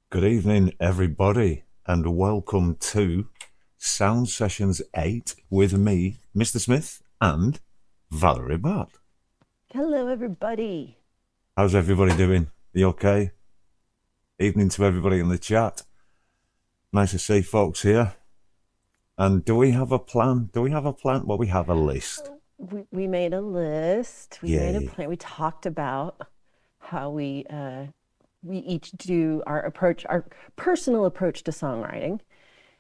Good evening, everybody, and welcome to Sound Sessions 8 with me, Mr. Smith, and Valerie Bhat. Hello, everybody. How's everybody doing? Are you okay? Evening to everybody in the chat. Nice to see folks here. And do we have a plan? Well, we have a list. We made a list. We made a Yay. plan. We talked about how we each do our personal approach to songwriting,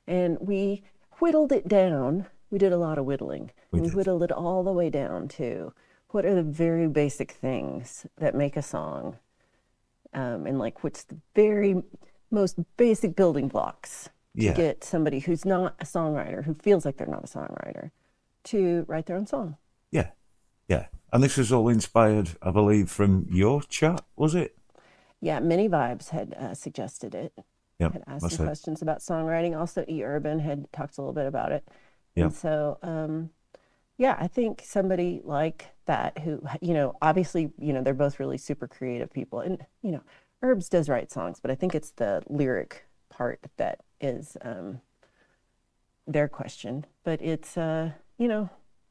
and we whittled it down. We did a lot of whittling. We whittled it all the way down to what are the very basic things that make a song, and like what's the very most basic building blocks to get somebody who's not a songwriter, who feels like they're not a songwriter, to write their own song. Yeah. And this was all inspired, I believe, from your chat, was it? Yeah, Many Vibes had suggested it. Yep, had asked some questions about songwriting. Also, Urban had talked a little bit about it. Yep. And so, I think somebody like that who, obviously, they're both really super creative people. And, Herbs does write songs, but I think it's the lyric part that is their question. But it's,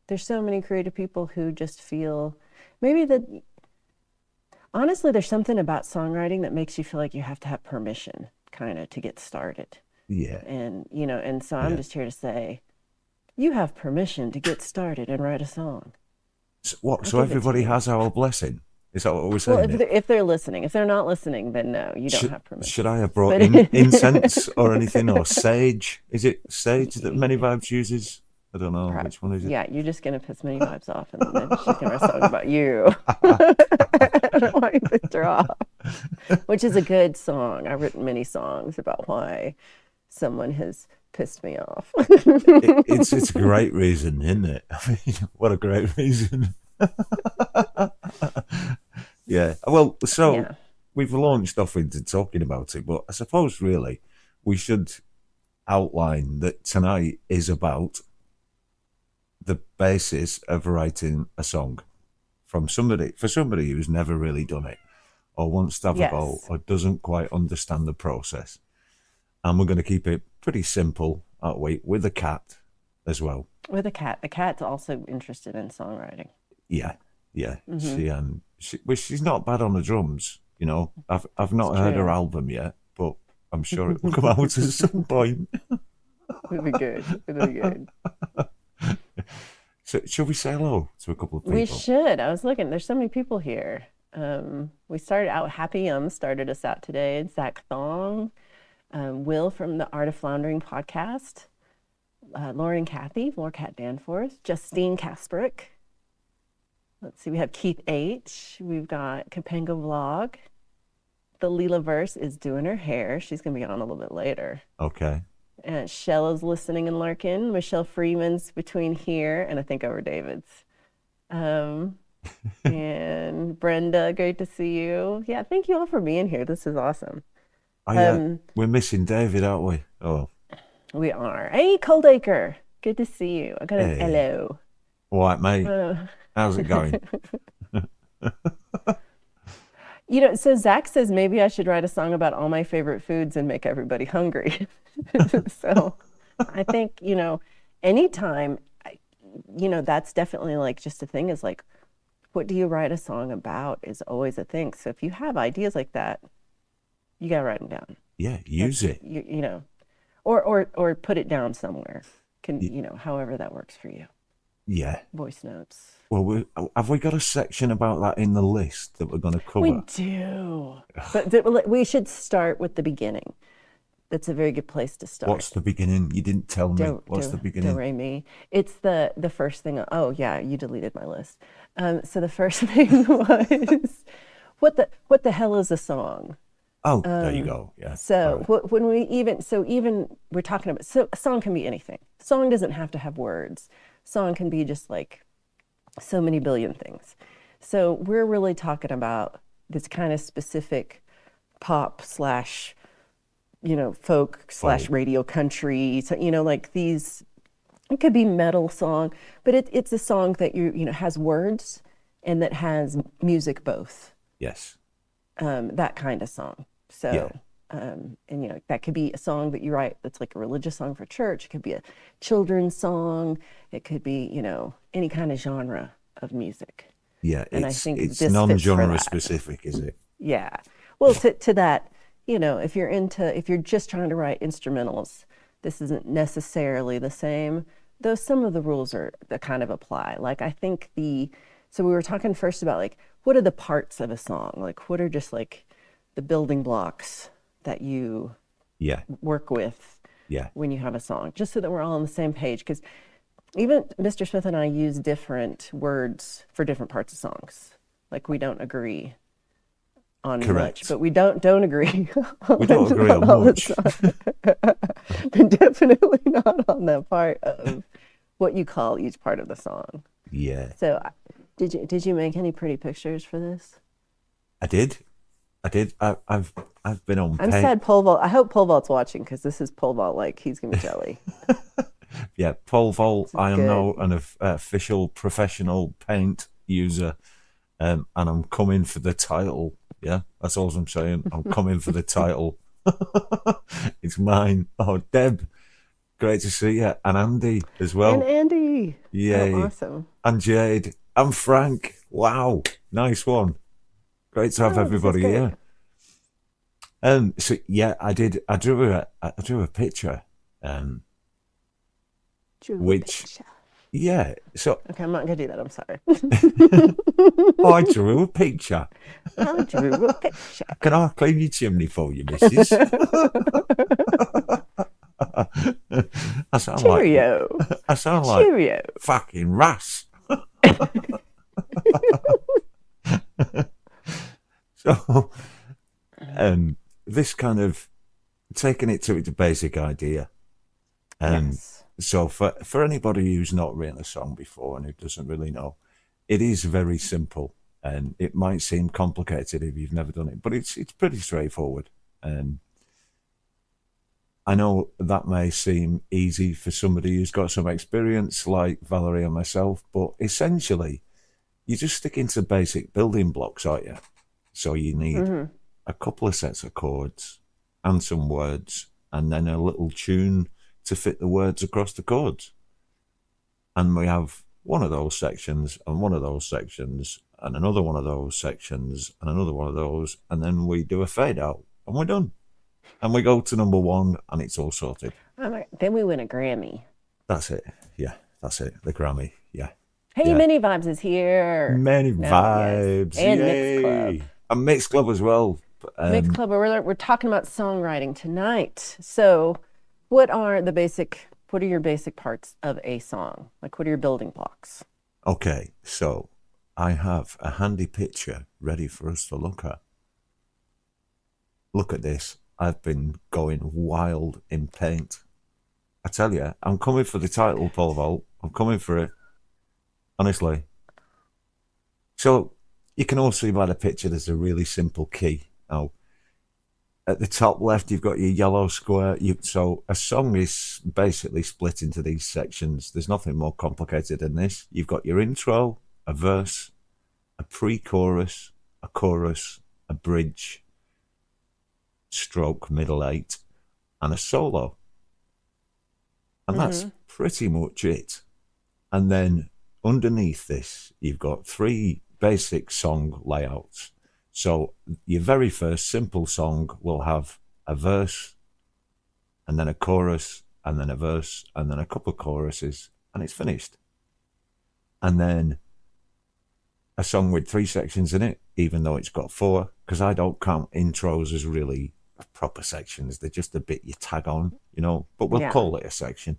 there's so many creative people who just feel maybe that, honestly, there's something about songwriting that makes you feel like you have to have permission kind of to get started. Yeah. And, and so I'm just here to say, you have permission to get started and write a song. So everybody has our blessing? Is that what we're saying? Well, if they're listening. If they're not listening, then no, you don't have permission. Should I have brought incense or anything, or sage? Is it sage that Many Vibes uses? I don't know. Which one is it? Yeah, you're just going to piss Many Vibes off, and then she's going to write a song about you. I don't want you to piss her off. Which is a good song. I've written many songs about why someone has pissed me off. It's a great reason, isn't it? I mean, what a great reason. Yeah. Well, we've launched off into talking about it, but I suppose really we should outline that tonight is about the basis of writing a song for somebody who's never really done it, or wants to have a go, or doesn't quite understand the process. And we're going to keep it pretty simple, aren't we? With a cat as well. With a cat. The cat's also interested in songwriting. Yeah. Mm-hmm. She's not bad on the drums. I've not heard her album yet, but I'm sure it will come out at some point. It'll be good. So, should we say hello to a couple of people? We should. I was looking. There's so many people here. We started out. Happy started us out today. Zach Thong, Will from the Art of Floundering podcast, Lauren and Kathy, Laura Cat Danforth, Justine Kasperick. Let's see. We have Keith H. We've got Capenga Vlog. The Leela Verse is doing her hair. She's gonna be on a little bit later. Okay. And Shella's listening and lurking. Michelle Freeman's between here and I think over David's. And Brenda, great to see you. Yeah, thank you all for being here. This is awesome. We're missing David, aren't we? Oh, we are. Hey, Coldacre, good to see you. I got an hello. All right, mate. How's it going? So Zach says maybe I should write a song about all my favorite foods and make everybody hungry. So I think, anytime, that's definitely like just a thing, is like, what do you write a song about is always a thing. So if you have ideas like that, you got to write them down. Yeah, use it. Or put it down somewhere. However that works for you. Yeah. Voice notes. Well, have we got a section about that in the list that we're going to cover? We do. But we should start with the beginning. That's a very good place to start. What's the beginning? You didn't tell me. What's the beginning? Do, re, mi. It's the first thing. Oh, yeah, you deleted my list. So the first thing was, what the hell is a song? Oh, there you go. Yeah. So when we're talking about, so a song can be anything. Song doesn't have to have words. Song can be just like so many billion things. So we're really talking about this kind of specific pop slash, folk slash radio country. So, like these, it could be metal song, but it's a song that has words and that has music both. Yes. That kind of song. So, and you know, that could be a song that you write that's like a religious song for church. It could be a children's song. It could be, you know, any kind of genre of music. Yeah, and I think it's this non-genre specific, is it? Yeah. Well, to that, you know, if you're just trying to write instrumentals, this isn't necessarily the same, though some of the rules that kind of apply. Like, I think so we were talking first about like, what are the parts of a song? Like, what are just like the building blocks that you work with when you have a song, just so that we're all on the same page. Because even Mr. Smith and I use different words for different parts of songs. Like, we don't agree on much, but we don't agree. We don't agree on much. But definitely not on the part of what you call each part of the song. Yeah. So, did you make any pretty pictures for this? I did. I've been on. I'm sad Pole Vault. I hope Pole Vault's watching, because this is Pole Vault. Like, he's gonna be jelly. Yeah, Pole Vault. I am now an official professional paint user, and I'm coming for the title. Yeah, that's all I'm saying. I'm coming for the title. It's mine. Oh, Deb, great to see you, and Andy as well. And Andy. Yeah, oh, awesome. And Jade and Frank. Wow, nice one. Great to have everybody here. So yeah, I did. I drew a picture. Yeah. So okay, I'm not gonna do that. I'm sorry. I drew a picture. I drew a picture. Can I clean your chimney for you, missus? I sound Cheerio. like. I sound like Cheerio. Fucking Russ. So, this kind of taking it to its basic idea. Yes. So for anybody who's not written a song before and who doesn't really know, it is very simple, and it might seem complicated if you've never done it, but it's pretty straightforward. I know that may seem easy for somebody who's got some experience like Valerie and myself, but essentially you're just sticking to basic building blocks, aren't you? So you need a couple of sets of chords and some words, and then a little tune to fit the words across the chords. And we have one of those sections and one of those sections and another one of those sections and another one of those, and then we do a fade out and we're done. And we go to number one and it's all sorted. Then we win a Grammy. That's it. Yeah, that's it. The Grammy. Yeah. Hey, yeah. Many Vibes is here. Many Vibes. Yes. And Yay. Mixed Club. And Mixed Club as well. Mixed Club, we're talking about songwriting tonight. So what are your basic parts of a song? Like, what are your building blocks? Okay, so I have a handy picture ready for us to look at. Look at this. I've been going wild in paint. I tell you, I'm coming for the title, Pole Vault. I'm coming for it. Honestly. So you can all see by the picture there's a really simple key. Now, at the top left, you've got your yellow square. So a song is basically split into these sections. There's nothing more complicated than this. You've got your intro, a verse, a pre-chorus, a chorus, a bridge, stroke, middle eight, and a solo. And that's pretty much it. And then underneath this, you've got three basic song layouts. So your very first simple song will have a verse, and then a chorus, and then a verse, and then a couple of choruses, and it's finished. And then a song with three sections in it, even though it's got four, because I don't count intros as really proper sections. They're just a bit you tag on, but we'll call it a section.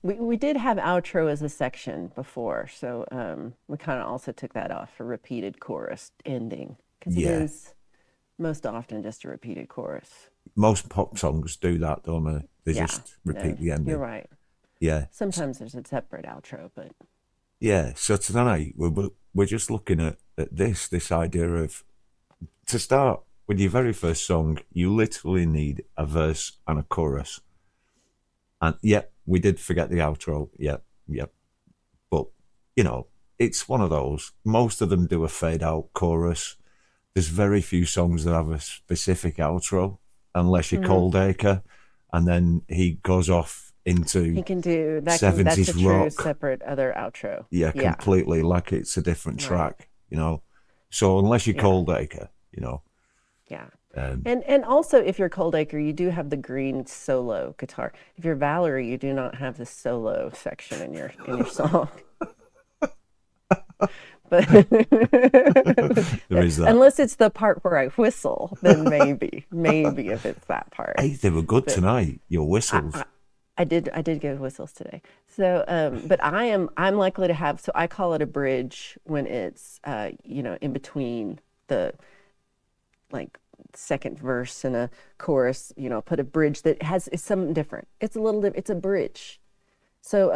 We did have outro as a section before, so we kind of also took that off for repeated chorus ending, because it is most often just a repeated chorus. Most pop songs do that, don't they? They just repeat the ending. You're right. Yeah. Sometimes there's a separate outro, but yeah. So tonight we're just looking at this idea of, to start with your very first song, you literally need a verse and a chorus. And we did forget the outro. Yep. But, it's one of those. Most of them do a fade out chorus. There's very few songs that have a specific outro, unless you're Cold Acre, and then he goes off into he can do that. 70s that's a true rock. Separate other outro. Yeah, completely. Like it's a different track, you know. So unless you're Cold Acre, you know. Yeah. And also, if you're Cold Acre, you do have the green solo guitar. If you're Valerie, you do not have the solo section in your song. But there is that. Unless it's the part where I whistle, then maybe if it's that part. Hey, they were good tonight. Your whistles. I did give whistles today. So, but I'm likely to have. So I call it a bridge when it's in between the second verse and a chorus. Put a bridge that is something different. It's a little. It's a bridge. So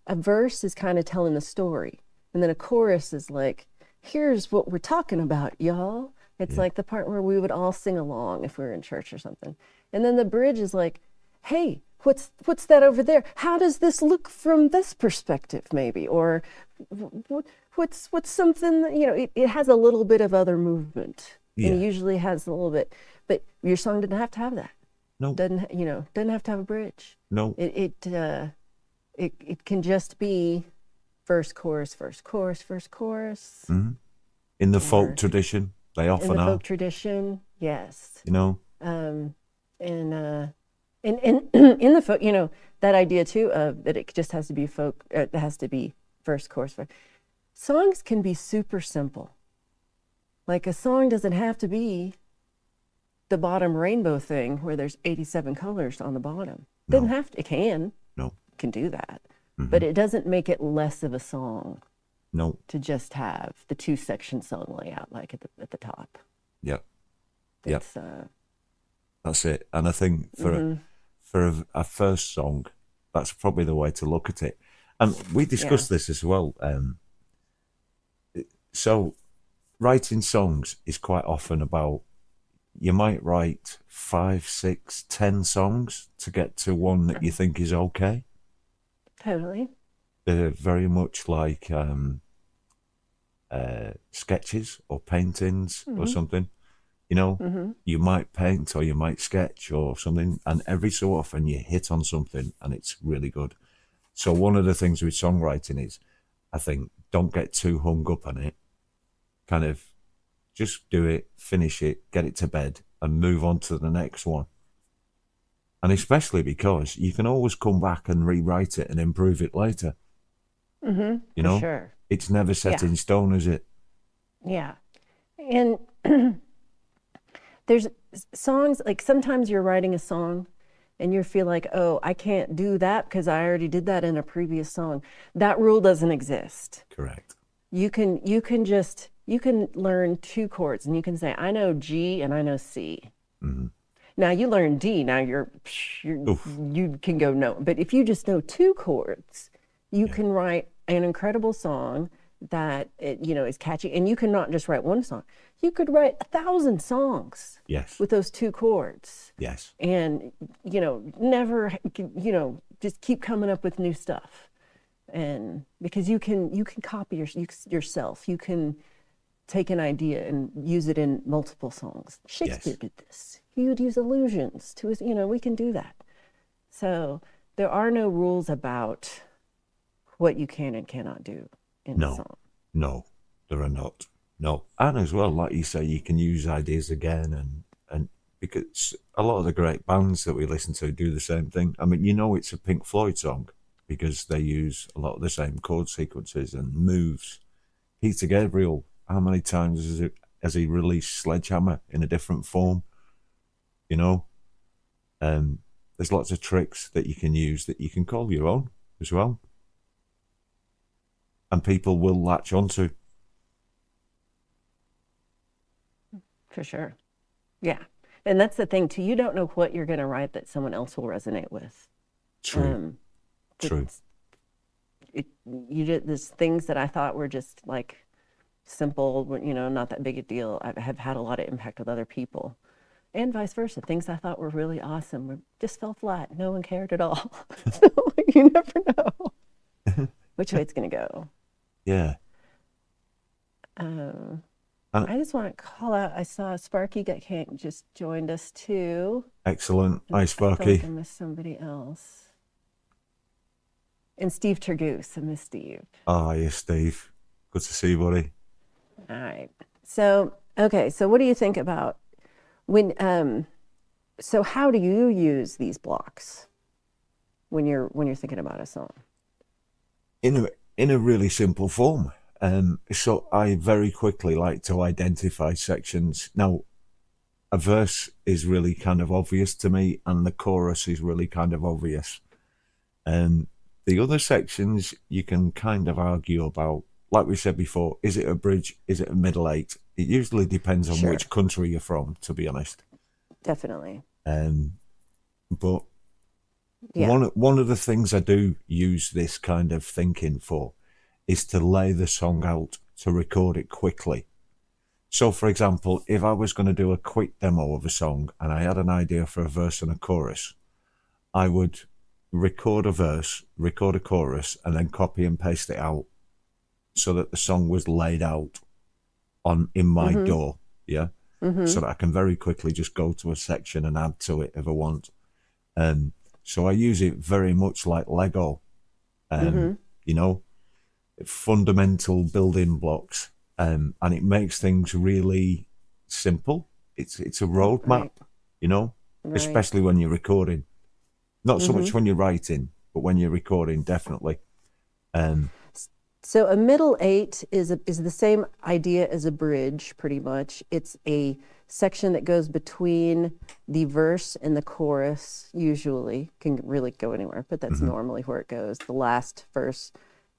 a verse is kind of telling the story. And then a chorus is like, here's what we're talking about, y'all. It's like the part where we would all sing along if we were in church or something. And then the bridge is like, hey, what's that over there? How does this look from this perspective, maybe? Or what's something that, it has a little bit of other movement. Yeah. And it usually has a little bit. But your song didn't have to have that. No. Doesn't have to have a bridge. No. It can just be verse, chorus. Mm-hmm. In the folk tradition, they often are. In the folk tradition, yes. And in the folk, that idea too of that it just has to be folk. It has to be verse, chorus. Songs can be super simple. Like a song doesn't have to be the bottom rainbow thing where there's 87 colors on the bottom. Doesn't have to. It can. No. It can do that. Mm-hmm. But it doesn't make it less of a song. No. To just have the 2-section song layout like at the top. Yep. That's it. And I think for a first song, that's probably the way to look at it. And we discussed this as well. So writing songs is quite often about, you might write 5, 6, 10 songs to get to one that you think is okay. Totally. They're very much like sketches or paintings or something. You might paint or you might sketch or something, and every so often you hit on something and it's really good. So one of the things with songwriting is, I think, don't get too hung up on it. Kind of just do it, finish it, get it to bed, and move on to the next one. And especially because you can always come back and rewrite it and improve it later. For sure. It's never set in stone, is it? Yeah. And there's songs, like sometimes you're writing a song and you feel like, oh, I can't do that because I already did that in a previous song. That rule doesn't exist. Correct. You can learn 2 chords and you can say, I know G and I know C. Mm-hmm. Now you learn D, now you can go no. But if you just know 2 chords, you can write an incredible song that is catchy. And you cannot just write one song. You could write 1,000 songs. Yes. With those 2 chords. Yes. And never just keep coming up with new stuff. And because you can copy yourself. You can take an idea and use it in multiple songs. Shakespeare did this. He would use allusions to his, we can do that. So there are no rules about what you can and cannot do in a song. No, there are not. No. And as well, like you say, you can use ideas again and because a lot of the great bands that we listen to do the same thing. I mean, it's a Pink Floyd song because they use a lot of the same chord sequences and moves. Peter Gabriel, how many times has he released Sledgehammer in a different form? There's lots of tricks that you can use that you can call your own as well. And people will latch onto. For sure. Yeah. And that's the thing, too. You don't know what you're going to write that someone else will resonate with. True. True. You did these things that I thought were just like simple, not that big a deal. I have had a lot of impact with other people. And vice versa. Things I thought were really awesome just fell flat. No one cared at all. So you never know which way it's going to go. Yeah. I just want to call out, I saw Sparky just joined us too. Excellent. Hi, Sparky. I feel like I missed somebody else. And Steve Turgoose. I missed Steve. Oh, yes, Steve. Good to see you, buddy. All right. So, okay. So what do you think about when, so how do you use these blocks when you're thinking about a song? In a really simple form. So I very quickly like to identify sections. Now, a verse is really kind of obvious to me, and the chorus is really kind of obvious. The other sections you can kind of argue about. Like we said before, is it a bridge? Is it a middle eight? It usually depends on which country you're from, to be honest. Definitely. But one of the things I do use this kind of thinking for is to lay the song out, to record it quickly. So, for example, if I was going to do a quick demo of a song and I had an idea for a verse and a chorus, I would record a verse, record a chorus, and then copy and paste it out so that the song was laid out in my DAW, so that I can very quickly just go to a section and add to it if I want. So I use it very much like Lego, you know, fundamental building blocks, and it makes things really simple. It's a roadmap, you know, especially when you're recording. Not so much when you're writing, but when you're recording, definitely. So a middle eight is the same idea as a bridge, pretty much. It's a section that goes between the verse and the chorus, usually. Can really go anywhere, but that's normally where it goes. The last verse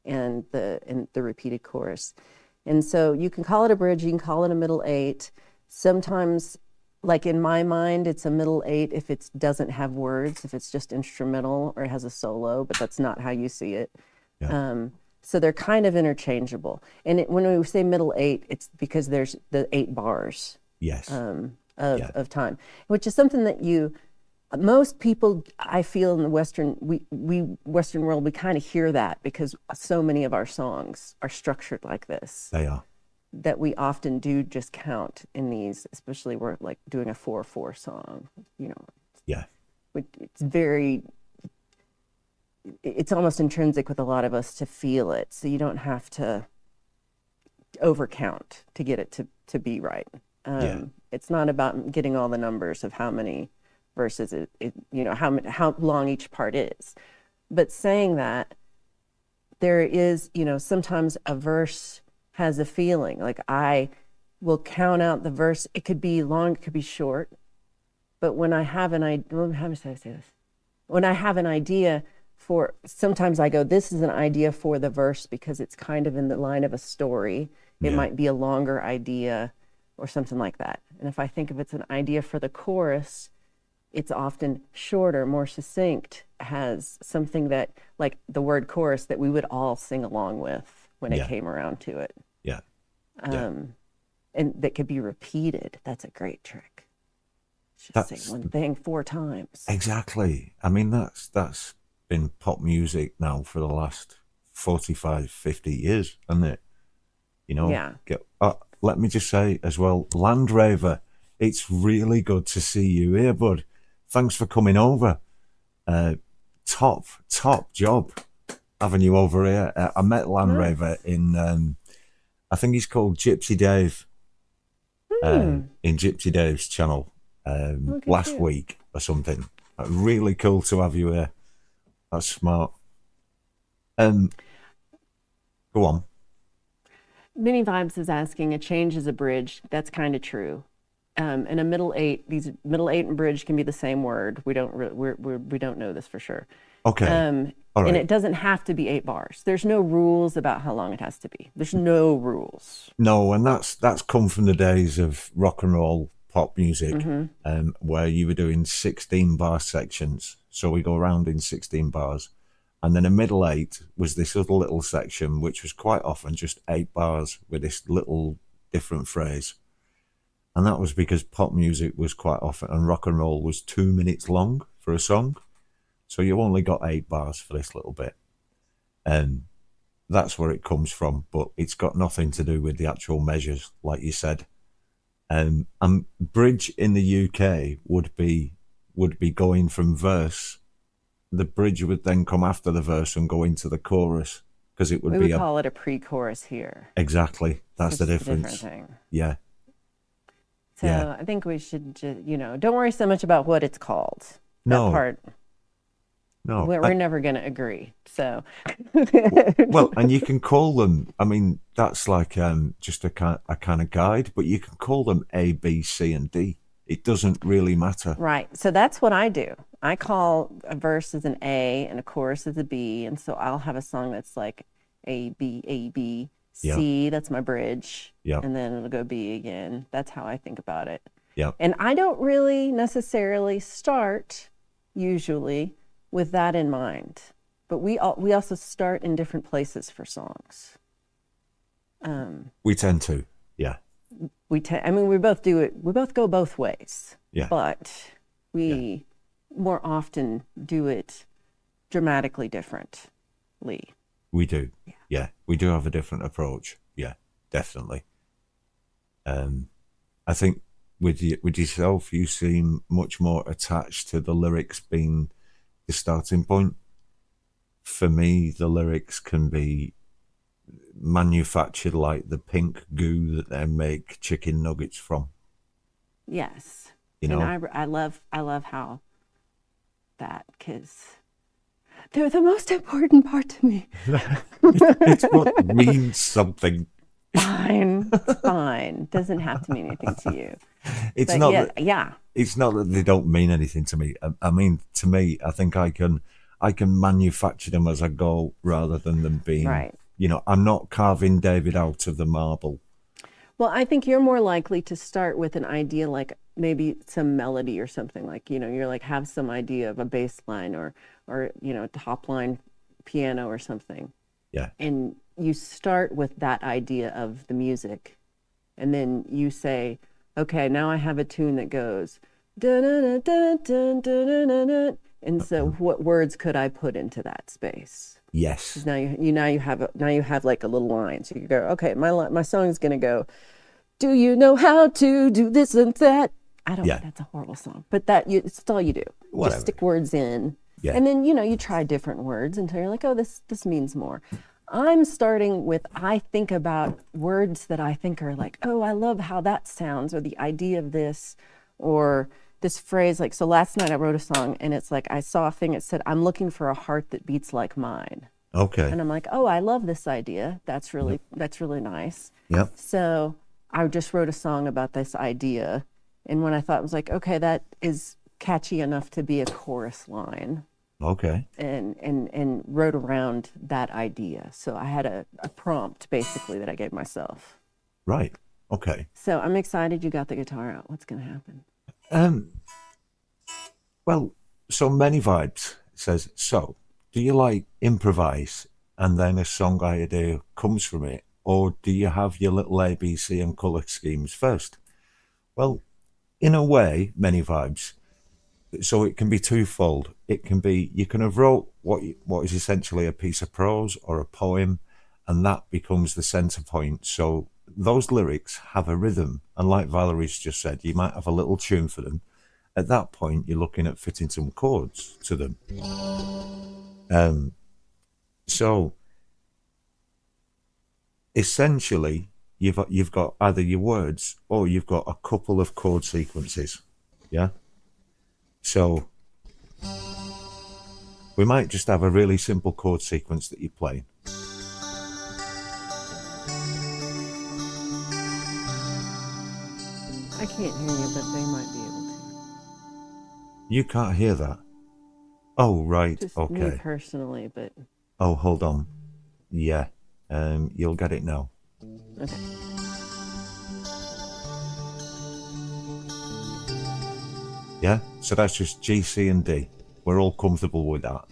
and the repeated chorus. And so you can call it a bridge, you can call it a middle eight. Sometimes, like in my mind, it's a middle eight if it doesn't have words, if it's just instrumental or it has a solo, but that's not how you see it. Yeah. So they're kind of interchangeable. And when we say middle eight, it's because there's the 8 bars of time, which is something that most people, I feel in the Western world, we kind of hear that because so many of our songs are structured like this. They are. That we often do just count in these, especially we're like doing a 4/4 song, you know. Yeah. It's almost intrinsic with a lot of us to feel it, so you don't have to overcount to get it to be right. It's not about getting all the numbers of how many verses you know, how long each part is, but saying that there is, you know, sometimes a verse has a feeling. Like I will count out the verse. It could be long, it could be short, but when I have an idea, how do I say this? When I have an idea sometimes I go, this is an idea for the verse because it's kind of in the line of a story. It might be a longer idea or something like that. And if I think if it's an idea for the chorus, it's often shorter, more succinct, has something that, like the word chorus, that we would all sing along with when it came around to it. Yeah. And that could be repeated. That's a great trick. Just say one thing 4 times. Exactly. I mean, that's been pop music now for the last 45, 50 years, hasn't it? You know? Yeah. Let me just say as well, Land Raver, it's really good to see you here, bud. Thanks for coming over. Top job having you over here. I met Land Raver in, I think he's called Gypsy Dave, in Gypsy Dave's channel last week or something. Really cool to have you here. That's smart. Go on. Mini Vibes is asking, a change is a bridge. That's kind of true. And a middle eight, these middle eight and bridge can be the same word. We don't know this for sure. Okay. All right. And it doesn't have to be 8 bars. There's no rules about how long it has to be. There's no rules. No, and that's come from the days of rock and roll pop music, where you were doing 16 bar sections. So we go around in 16 bars. And then a middle eight was this other little section, which was quite often just 8 bars with this little different phrase. And that was because pop music was quite often, and rock and roll was 2 minutes long for a song. So you only got 8 bars for this little bit. that's where it comes from, but it's got nothing to do with the actual measures, like you said. And bridge in the UK would be going from verse. The bridge would then come after the verse and go into the chorus, because it would we be would call it a pre-chorus here. Exactly. That's the difference. Different thing. Yeah. So yeah. I think we should just, don't worry so much about what it's called. That part. No, we're never going to agree. So, well, and you can call them. I mean, that's like just a kind of guide, but you can call them A, B, C, and D. It doesn't really matter. Right. So that's what I do. I call a verse as an A and a chorus as a B, and so I'll have a song that's like A, B, C. That's my bridge. Yeah. And then it'll go B again. That's how I think about it. Yeah. And I don't really necessarily start usually with that in mind, but we also start in different places for songs. We tend to, yeah. I mean, we both do it. We both go both ways. Yeah. But we more often do it dramatically differently. We do. Yeah. We do have a different approach. Yeah, definitely. I think with yourself, you seem much more attached to the lyrics being the starting point. For me, the lyrics can be manufactured like the pink goo that they make chicken nuggets from. Yes. And I love how that, because they're the most important part to me. It's what means something. Fine. Doesn't have to mean anything to you. It's not that they don't mean anything to me. I mean, to me, I think I can manufacture them as I go, rather than them being right. I'm not carving David out of the marble. Well, I think you're more likely to start with an idea, like maybe some melody or something, like, you're like, have some idea of a bass line or top line piano or something. Yeah. And you start with that idea of the music, and then you say, okay, now I have a tune that goes dun dun dun dun dun dun dun. And so what words could I put into that space? Yes. Now you have like a little line. So you go, okay, my song is gonna go, do you know how to do this and that? I don't know, that's a horrible song. But it's all you do. Whatever. Just stick words in. Yeah. And then you try different words until you're like, oh, this means more. I'm starting with, I think about words that I think are like, oh, I love how that sounds, or the idea of this, or this phrase. Like, so last night I wrote a song, and it's like, I saw a thing that said, I'm looking for a heart that beats like mine. Okay. And I'm like, oh, I love this idea. That's really nice. Yep. So I just wrote a song about this idea. And when I thought, I was like, okay, that is catchy enough to be a chorus line. Okay. And wrote around that idea. So I had a prompt, basically, that I gave myself. Right. Okay. So I'm excited you got the guitar out. What's going to happen? Well, so Many Vibes says, so do you like improvise and then a song idea comes from it, or do you have your little ABC and colour schemes first? Well, in a way, Many Vibes, so it can be twofold. It can be, you can have wrote what is essentially a piece of prose or a poem, and that becomes the centre point. So those lyrics have a rhythm, and like Valerie's just said, you might have a little tune for them. At that point, you're looking at fitting some chords to them. So essentially, you've got either your words or you've got a couple of chord sequences. Yeah. So we might just have a really simple chord sequence that you play. I can't hear you, but they might be able to. You can't hear that? Oh, right. Just okay. Me personally, but... Oh, hold on. Yeah. You'll get it now. Okay. Yeah? So that's just G, C, and D. We're all comfortable with that.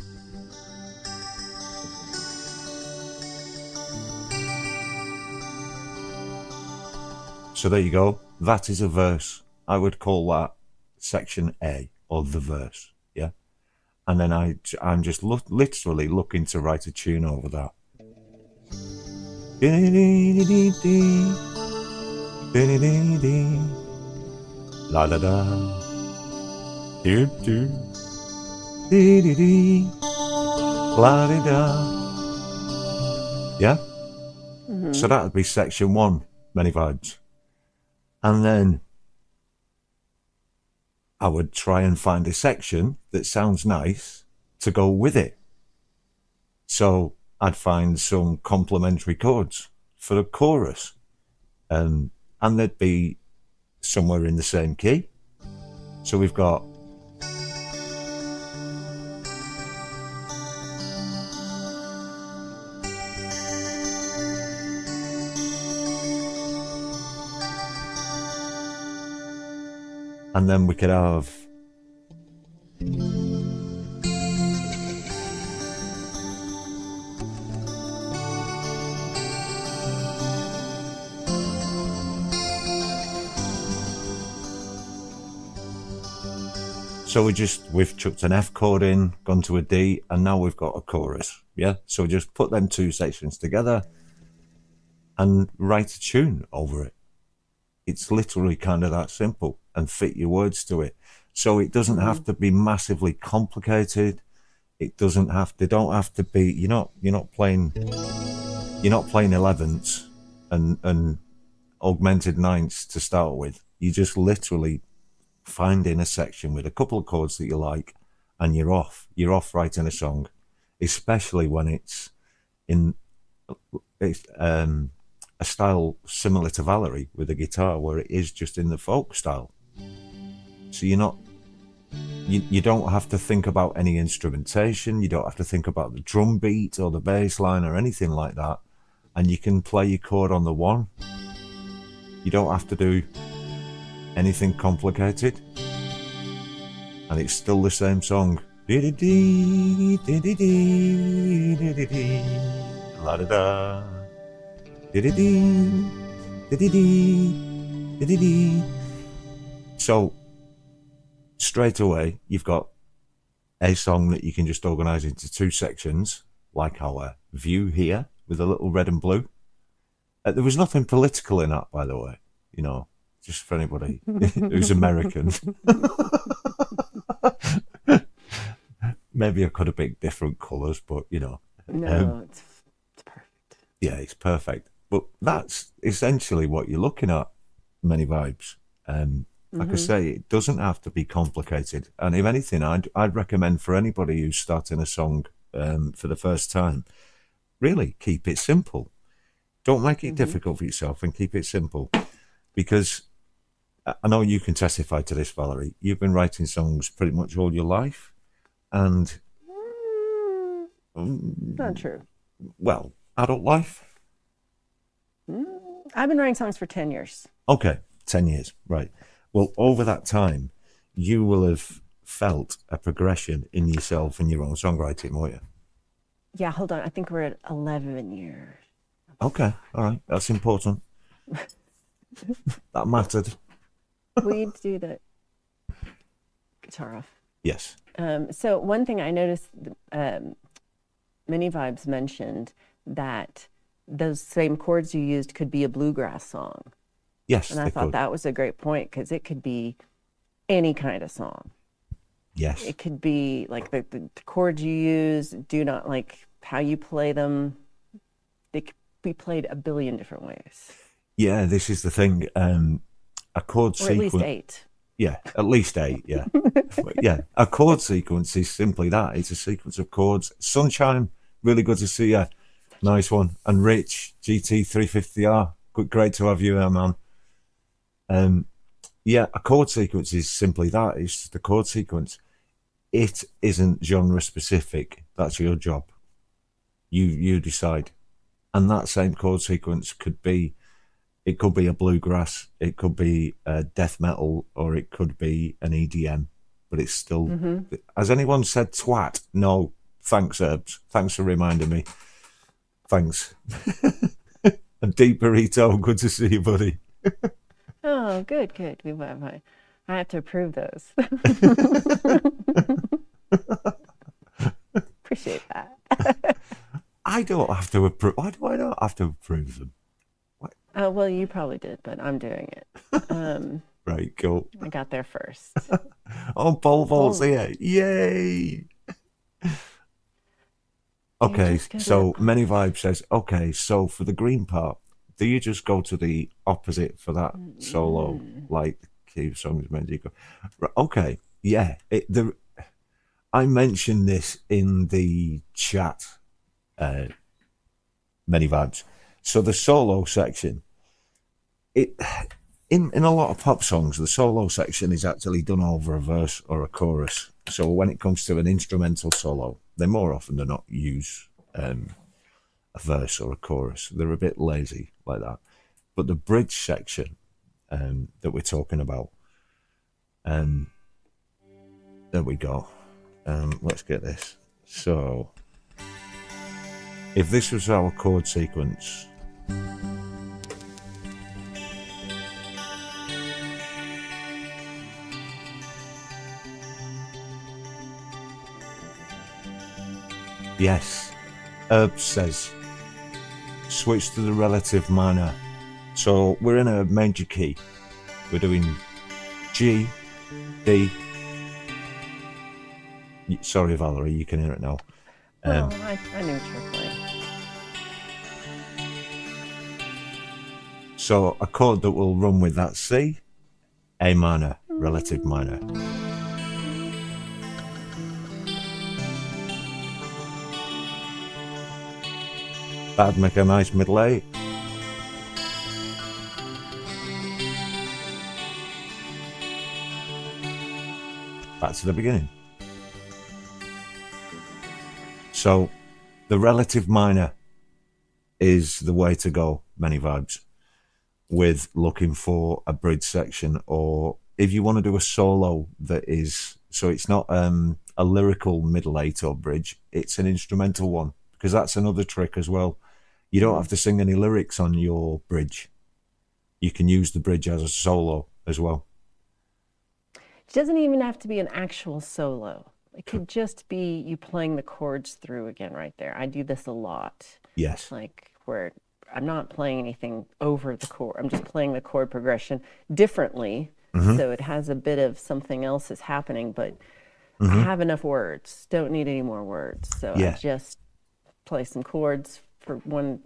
So there you go. That is a verse. I would call that section A, or the verse. Yeah? And then I'm just literally looking to write a tune over that. La da da. Do do. Dee dee dee. La di da. Yeah? So that would be section 1, many vibes. And then I would try and find a section that sounds nice to go with it. So I'd find some complementary chords for a chorus. And they'd be somewhere in the same key. So we've got and then we could have so we've chucked an F chord in, gone to a D, and now we've got a chorus. Yeah, so just put them 2 sections together and write a tune over it. It's literally kind of that simple, and fit your words to it. So it doesn't have to be massively complicated. It doesn't have to. Don't have to be. You're not playing 11ths and augmented ninths to start with. You just literally finding a section with a couple of chords that you like, and you're off writing a song, especially when it's in a style similar to Valerie with a guitar, where it is just in the folk style. So you don't have to think about any instrumentation, you don't have to think about the drum beat or the bass line or anything like that, and you can play your chord on the 1. You don't have to do anything complicated, and it's still the same song. La da da. So straight away you've got a song that you can just organize into 2 sections, like our view here with a little red and blue. There was nothing political in that, by the way, just for anybody who's American. Maybe I could have picked different colours, but No, it's perfect. Yeah, it's perfect. But that's essentially what you're looking at, many vibes. Like I say, it doesn't have to be complicated. And if anything, I'd recommend for anybody who's starting a song for the first time, really keep it simple. Don't make it difficult for yourself, and keep it simple. Because I know you can testify to this, Valerie. You've been writing songs pretty much all your life. And not true. Well, adult life? I've been writing songs for 10 years. Okay, 10 years, right. Well, over that time, you will have felt a progression in yourself and your own songwriting, won't you? Yeah, hold on. I think we're at 11 years. Okay, all right. That's important. That mattered. We do the guitar off. Yes. So one thing I noticed, Many Vibes mentioned that those same chords you used could be a bluegrass song. Yes, and I thought that was a great point, because it could be any kind of song. Yes. It could be like the chords you use, do not like how you play them. They could be played a billion different ways. Yeah, this is the thing. A chord sequence. Or at least 8. Yeah, at least 8, yeah. Yeah, a chord sequence is simply that. It's a sequence of chords. Sunshine, really good to see you. Nice one. And Rich, GT350R, great to have you here, man. Yeah, a chord sequence is simply that. It's just a chord sequence. It isn't genre specific. That's your job. You decide. And that same chord sequence could be a bluegrass, it could be a death metal, or it could be an EDM. But it's still... Has anyone said twat? No. Thanks, Herbs. Thanks for reminding me. Thanks. And Deep Burrito, good to see you, buddy. Oh, good. I have to approve those. Appreciate that. I don't have to approve. Why do I not have to approve them? Well, you probably did, but I'm doing it. Right, cool. I got there first. Oh, pole vault's here. Yay! Okay, so Many Vibe says, okay, so for the green part, do you just go to the opposite for that solo, like key songs meant you go? Okay, yeah. I mentioned this in the chat, Many Vibes. So the solo section, in a lot of pop songs, the solo section is actually done over a verse or a chorus. So when it comes to an instrumental solo, they more often than not use a verse or a chorus. They're a bit lazy like that. But the bridge section that we're talking about, there we go. Let's get this. So if this was our chord sequence, yes, Herb says switch to the relative minor. So we're in a major key. We're doing G, D. Sorry, Valerie, you can hear it now. I knew what you were playing. So a chord that will run with that C, A minor, relative minor. That'd make a nice middle A. Back to the beginning. So the relative minor is the way to go, Many Vibes, with looking for a bridge section, or if you want to do a solo that is, so it's not a lyrical middle eight or bridge, it's an instrumental one, because that's another trick as well. You don't have to sing any lyrics on your bridge. You can use the bridge as a solo as well. It doesn't even have to be an actual solo. It could just be you playing the chords through again right there. I do this a lot. Yes. Like where I'm not playing anything over the chord. I'm just playing the chord progression differently. So it has a bit of something else is happening, but I have enough words. Don't need any more words. So I just play some chords for one,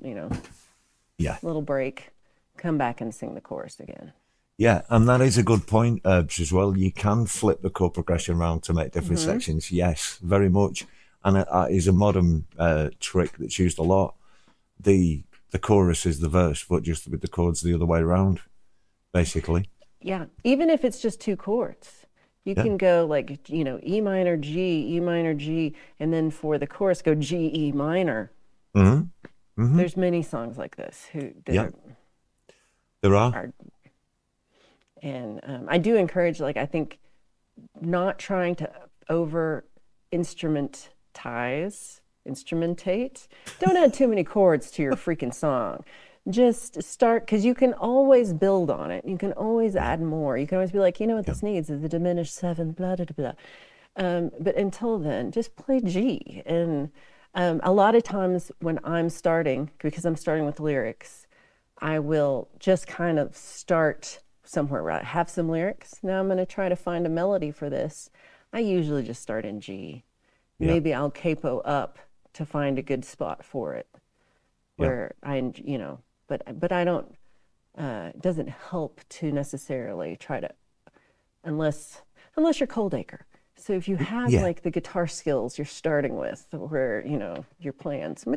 little break, come back and sing the chorus again. Yeah, and that is a good point, Herbs, as well. You can flip the chord progression around to make different sections. Yes, very much. And it is a modern trick that's used a lot. The chorus is the verse, but just with the chords the other way around, basically. Yeah, even if it's just two chords. You can go like, E minor, G, and then for the chorus, go G, E minor. There's many songs like this. There are. And I do encourage, I think, not trying to instrumentate. Don't add too many chords to your freaking song. Just start, because you can always build on it. You can always add more. You can always be like, what this needs is a diminished seventh, blah, blah, blah. But until then, just play G. And a lot of times when I'm starting, because I'm starting with lyrics, I will just kind of start somewhere where I have some lyrics. Now I'm going to try to find a melody for this. I usually just start in G. Maybe I'll capo up to find a good spot for it where but I don't, it doesn't help to necessarily try to, unless you're Cold Acre. So if you have like the guitar skills you're starting with, where, you're playing some,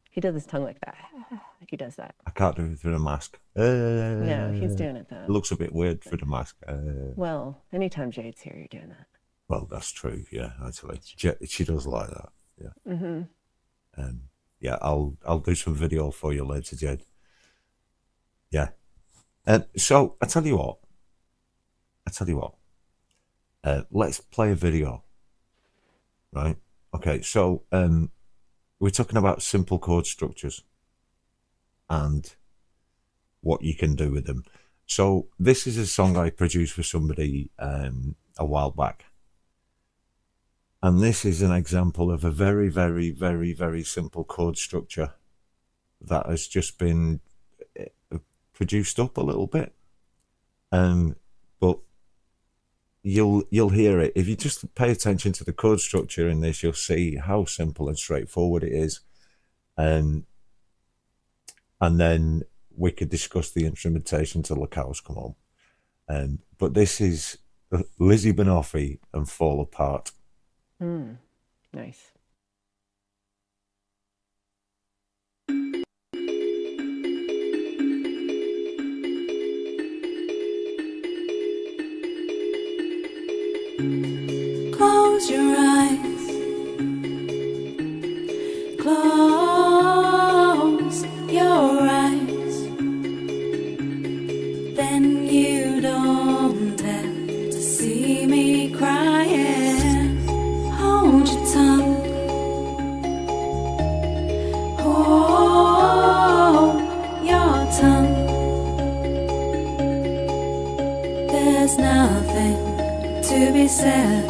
he does his tongue like that. He does that. I can't do it through the mask. No, he's doing it though. It looks a bit weird through the mask. Well, anytime Jade's here, you're doing that. Well, that's true. Yeah, actually, she does like that. Yeah. Yeah, I'll do some video for you later, Jade. Yeah. So I tell you what. Let's play a video. Right. Okay. So we're talking about simple chord structures and what you can do with them. So this is a song I produced for somebody a while back. And this is an example of a very, very, very, very simple chord structure that has just been produced up a little bit. But you'll hear it. If you just pay attention to the chord structure in this, you'll see how simple and straightforward it is. And then we could discuss the instrumentation till the cows come home. But this is Lizzie Banoffee and Fall Apart. Nice. Close your eyes. Close your eyes. Then you don't have to see me crying. Hold your tongue. Hold your tongue. There's nothing to be said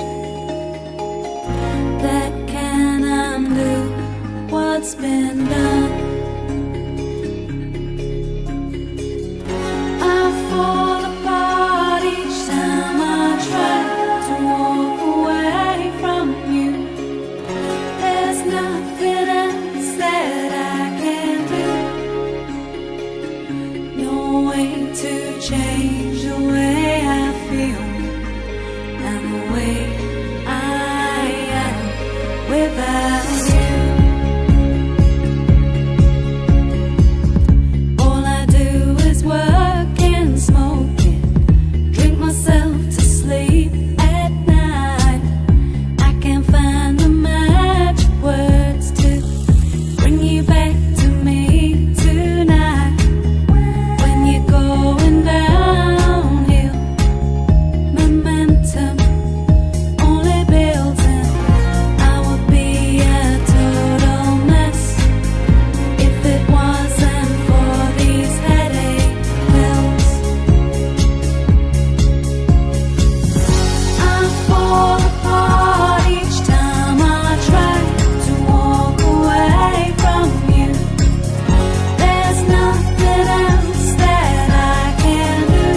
that can undo what's been done. I fall apart each time I try to walk away from you. There's nothing else that I can do. No way to change the way I feel and the way I am without you. All I do is work and smoke and drink myself to sleep at night. I can't find the magic words to bring you back to me tonight. When you're going downhill, momentum only builds, and I would be a total mess if it wasn't for these headache pills. I fall apart each time I try to walk away from you. There's nothing else that I can do.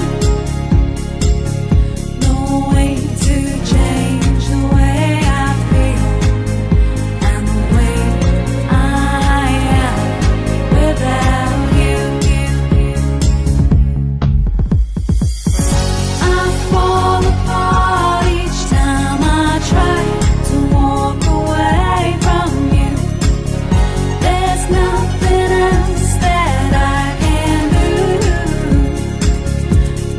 No way to change the way I feel and the way I am without you. I fall apart each time I try to walk away from you. There's nothing else that I can do.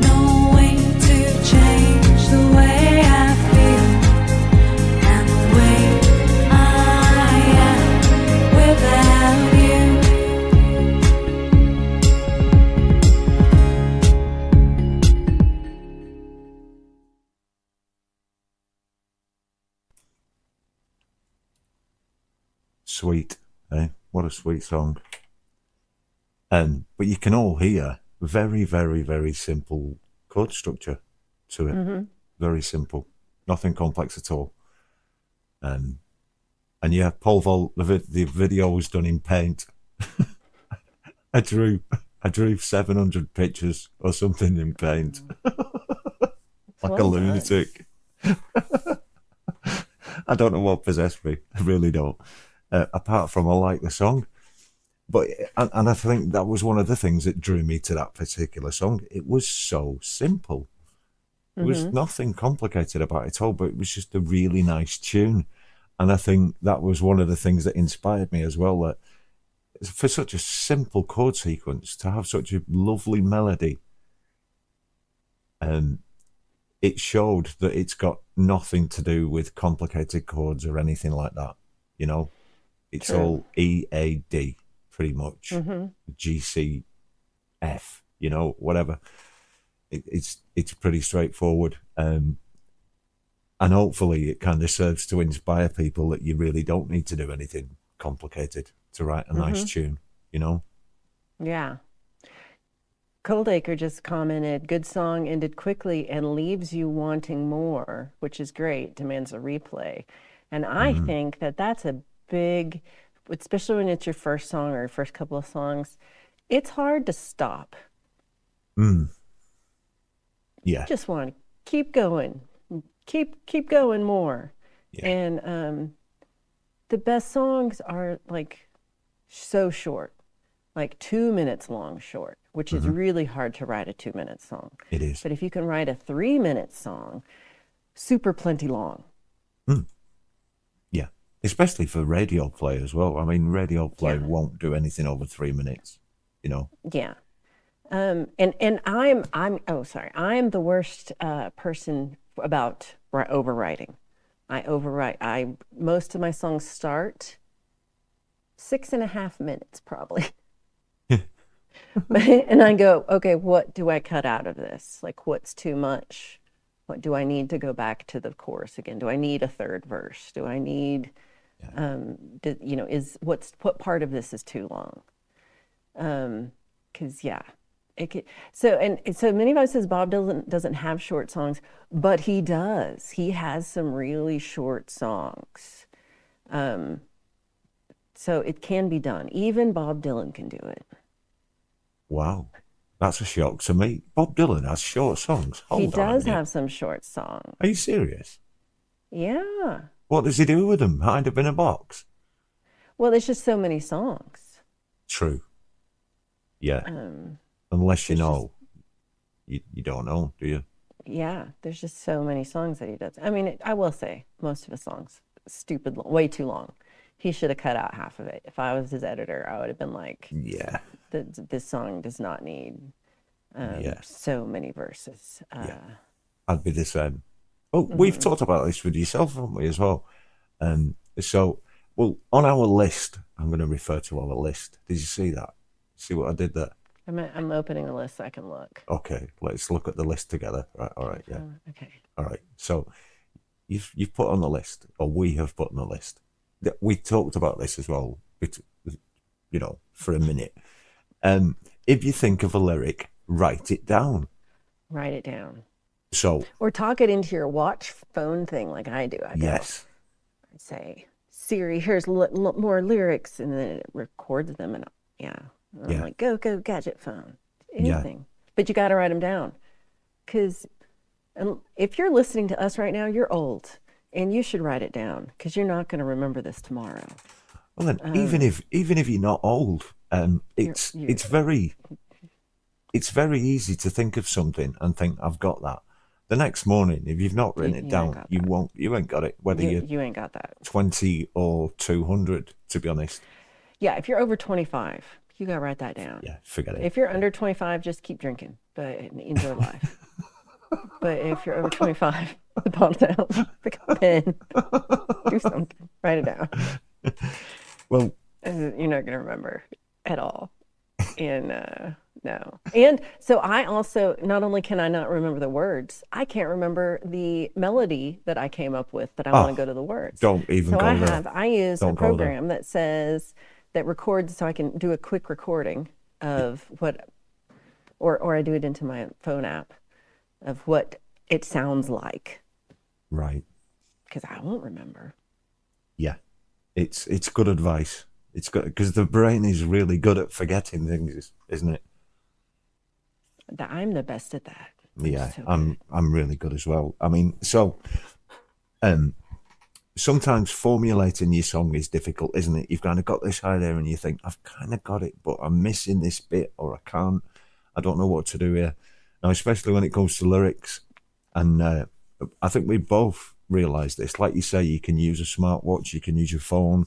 No way to change the way I feel and the way I am without you. Sweet, eh? What a sweet song. But you can all hear very, very, very simple chord structure to it. Very simple, nothing complex at all. And yeah, Pole Vault, the video was done in paint. I drew 700 pictures or something in paint, like a Well done. lunatic. I don't know what possessed me. I really don't. Apart from I like the song, but and I think that was one of the things that drew me to that particular song. It was so simple. There was nothing complicated about it at all, but it was just a really nice tune. And I think that was one of the things that inspired me as well, that for such a simple chord sequence to have such a lovely melody, it showed that it's got nothing to do with complicated chords or anything like that. You know, it's True. all E, A, D, pretty much. G, C, F, you know, whatever. It's pretty straightforward. And hopefully it kind of serves to inspire people that you really don't need to do anything complicated to write a nice tune, you know? Yeah. Coldacre just commented, good song, ended quickly and leaves you wanting more, which is great, demands a replay. And I think that that's a big, especially when it's your first song or your first couple of songs, it's hard to stop. Yeah. You just want to keep going, keep going more. Yeah. And the best songs are like so short, like 2 minutes long short, which is really hard to write a 2-minute song. It is. But if you can write a 3-minute song, super plenty long. Yeah, especially for radio play as well. I mean, radio play won't do anything over 3 minutes, you know. Yeah. And I'm the worst person about overwriting. I overwrite. Most of my songs start 6.5 minutes probably. And I go, okay, what do I cut out of this? Like, what's too much? What do I need to go back to the chorus again? Do I need a third verse? Do I need, what part of this is too long? Because so many of us says Bob Dylan doesn't have short songs, but he does. He has some really short songs. So it can be done. Even Bob Dylan can do it. Wow, that's a shock to me. Bob Dylan has short songs. He does have some short songs. Are you serious? Yeah. What does he do with them? Hide up in a box? Well, there's just so many songs. True. Yeah. Unless you know, you don't know, do you? Yeah, there's just so many songs that he does. I mean, I will say, most of his songs, stupid, way too long. He should have cut out half of it. If I was his editor, I would have been like, yeah, this song does not need so many verses. I'd be the same. Oh, we've talked about this with yourself, haven't we, as well? So, on our list, I'm going to refer to our list. Did you see that? See what I did there? I'm opening the list so I can look. Okay, let's look at the list together. Right, all right, yeah. Okay. All right, so you've put on the list, or we have put on the list. We talked about this as well, for a minute. If you think of a lyric, write it down. Write it down. So. Or talk it into your watch phone thing like I do. Yes. I'd say, Siri, here's more lyrics, and then it records them, and I'm like, go gadget phone, anything. But you got to write them down, because if you're listening to us right now, you're old. And you should write it down, because you're not going to remember this tomorrow. Well, then, even if you're not old, it's very easy to think of something and think, I've got that. The next morning, if you've not written it down, you ain't got it. Whether you ain't got that. 20 or 200, to be honest. Yeah, if you're over 25, you got to write that down. Yeah, forget it. If you're under 25, just keep drinking, but enjoy life. But if you're over 25, put the bottle down, pick up a pen, do something, write it down. Well, you're not going to remember at all. And no. And so I also, not only can I not remember the words, I can't remember the melody that I came up with that I want to go to the words. Don't even go there. I use a program that records, so I can do a quick recording of what, or I do it into my phone app of what it sounds like. Right. Because I won't remember. Yeah. It's good advice. It's good, because the brain is really good at forgetting things, isn't it? I'm the best at that. I'm really good as well. I mean, so sometimes formulating your song is difficult, isn't it? You've kind of got this idea and you think, I've kind of got it, but I'm missing this bit, or I don't know what to do here. Now, especially when it comes to lyrics. And I think we both realised this. Like you say, you can use a smartwatch, you can use your phone,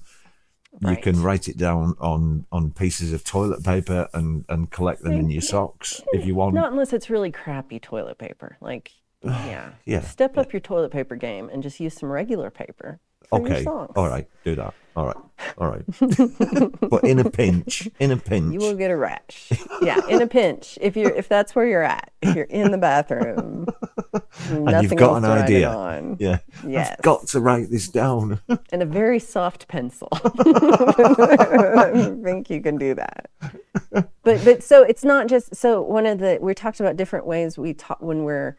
right. You can write it down on pieces of toilet paper and collect them in your socks if you want. Not unless it's really crappy toilet paper. Like, step up your toilet paper game and just use some regular paper for your songs. All right, do that. All right. But in a pinch, you will get a rash. Yeah, in a pinch. If that's where you're at, if you're in the bathroom, and you've got an idea. Yeah. Yes. I've got to write this down. And a very soft pencil. I think you can do that. But so it's not just, so we talked about different ways we talk when we're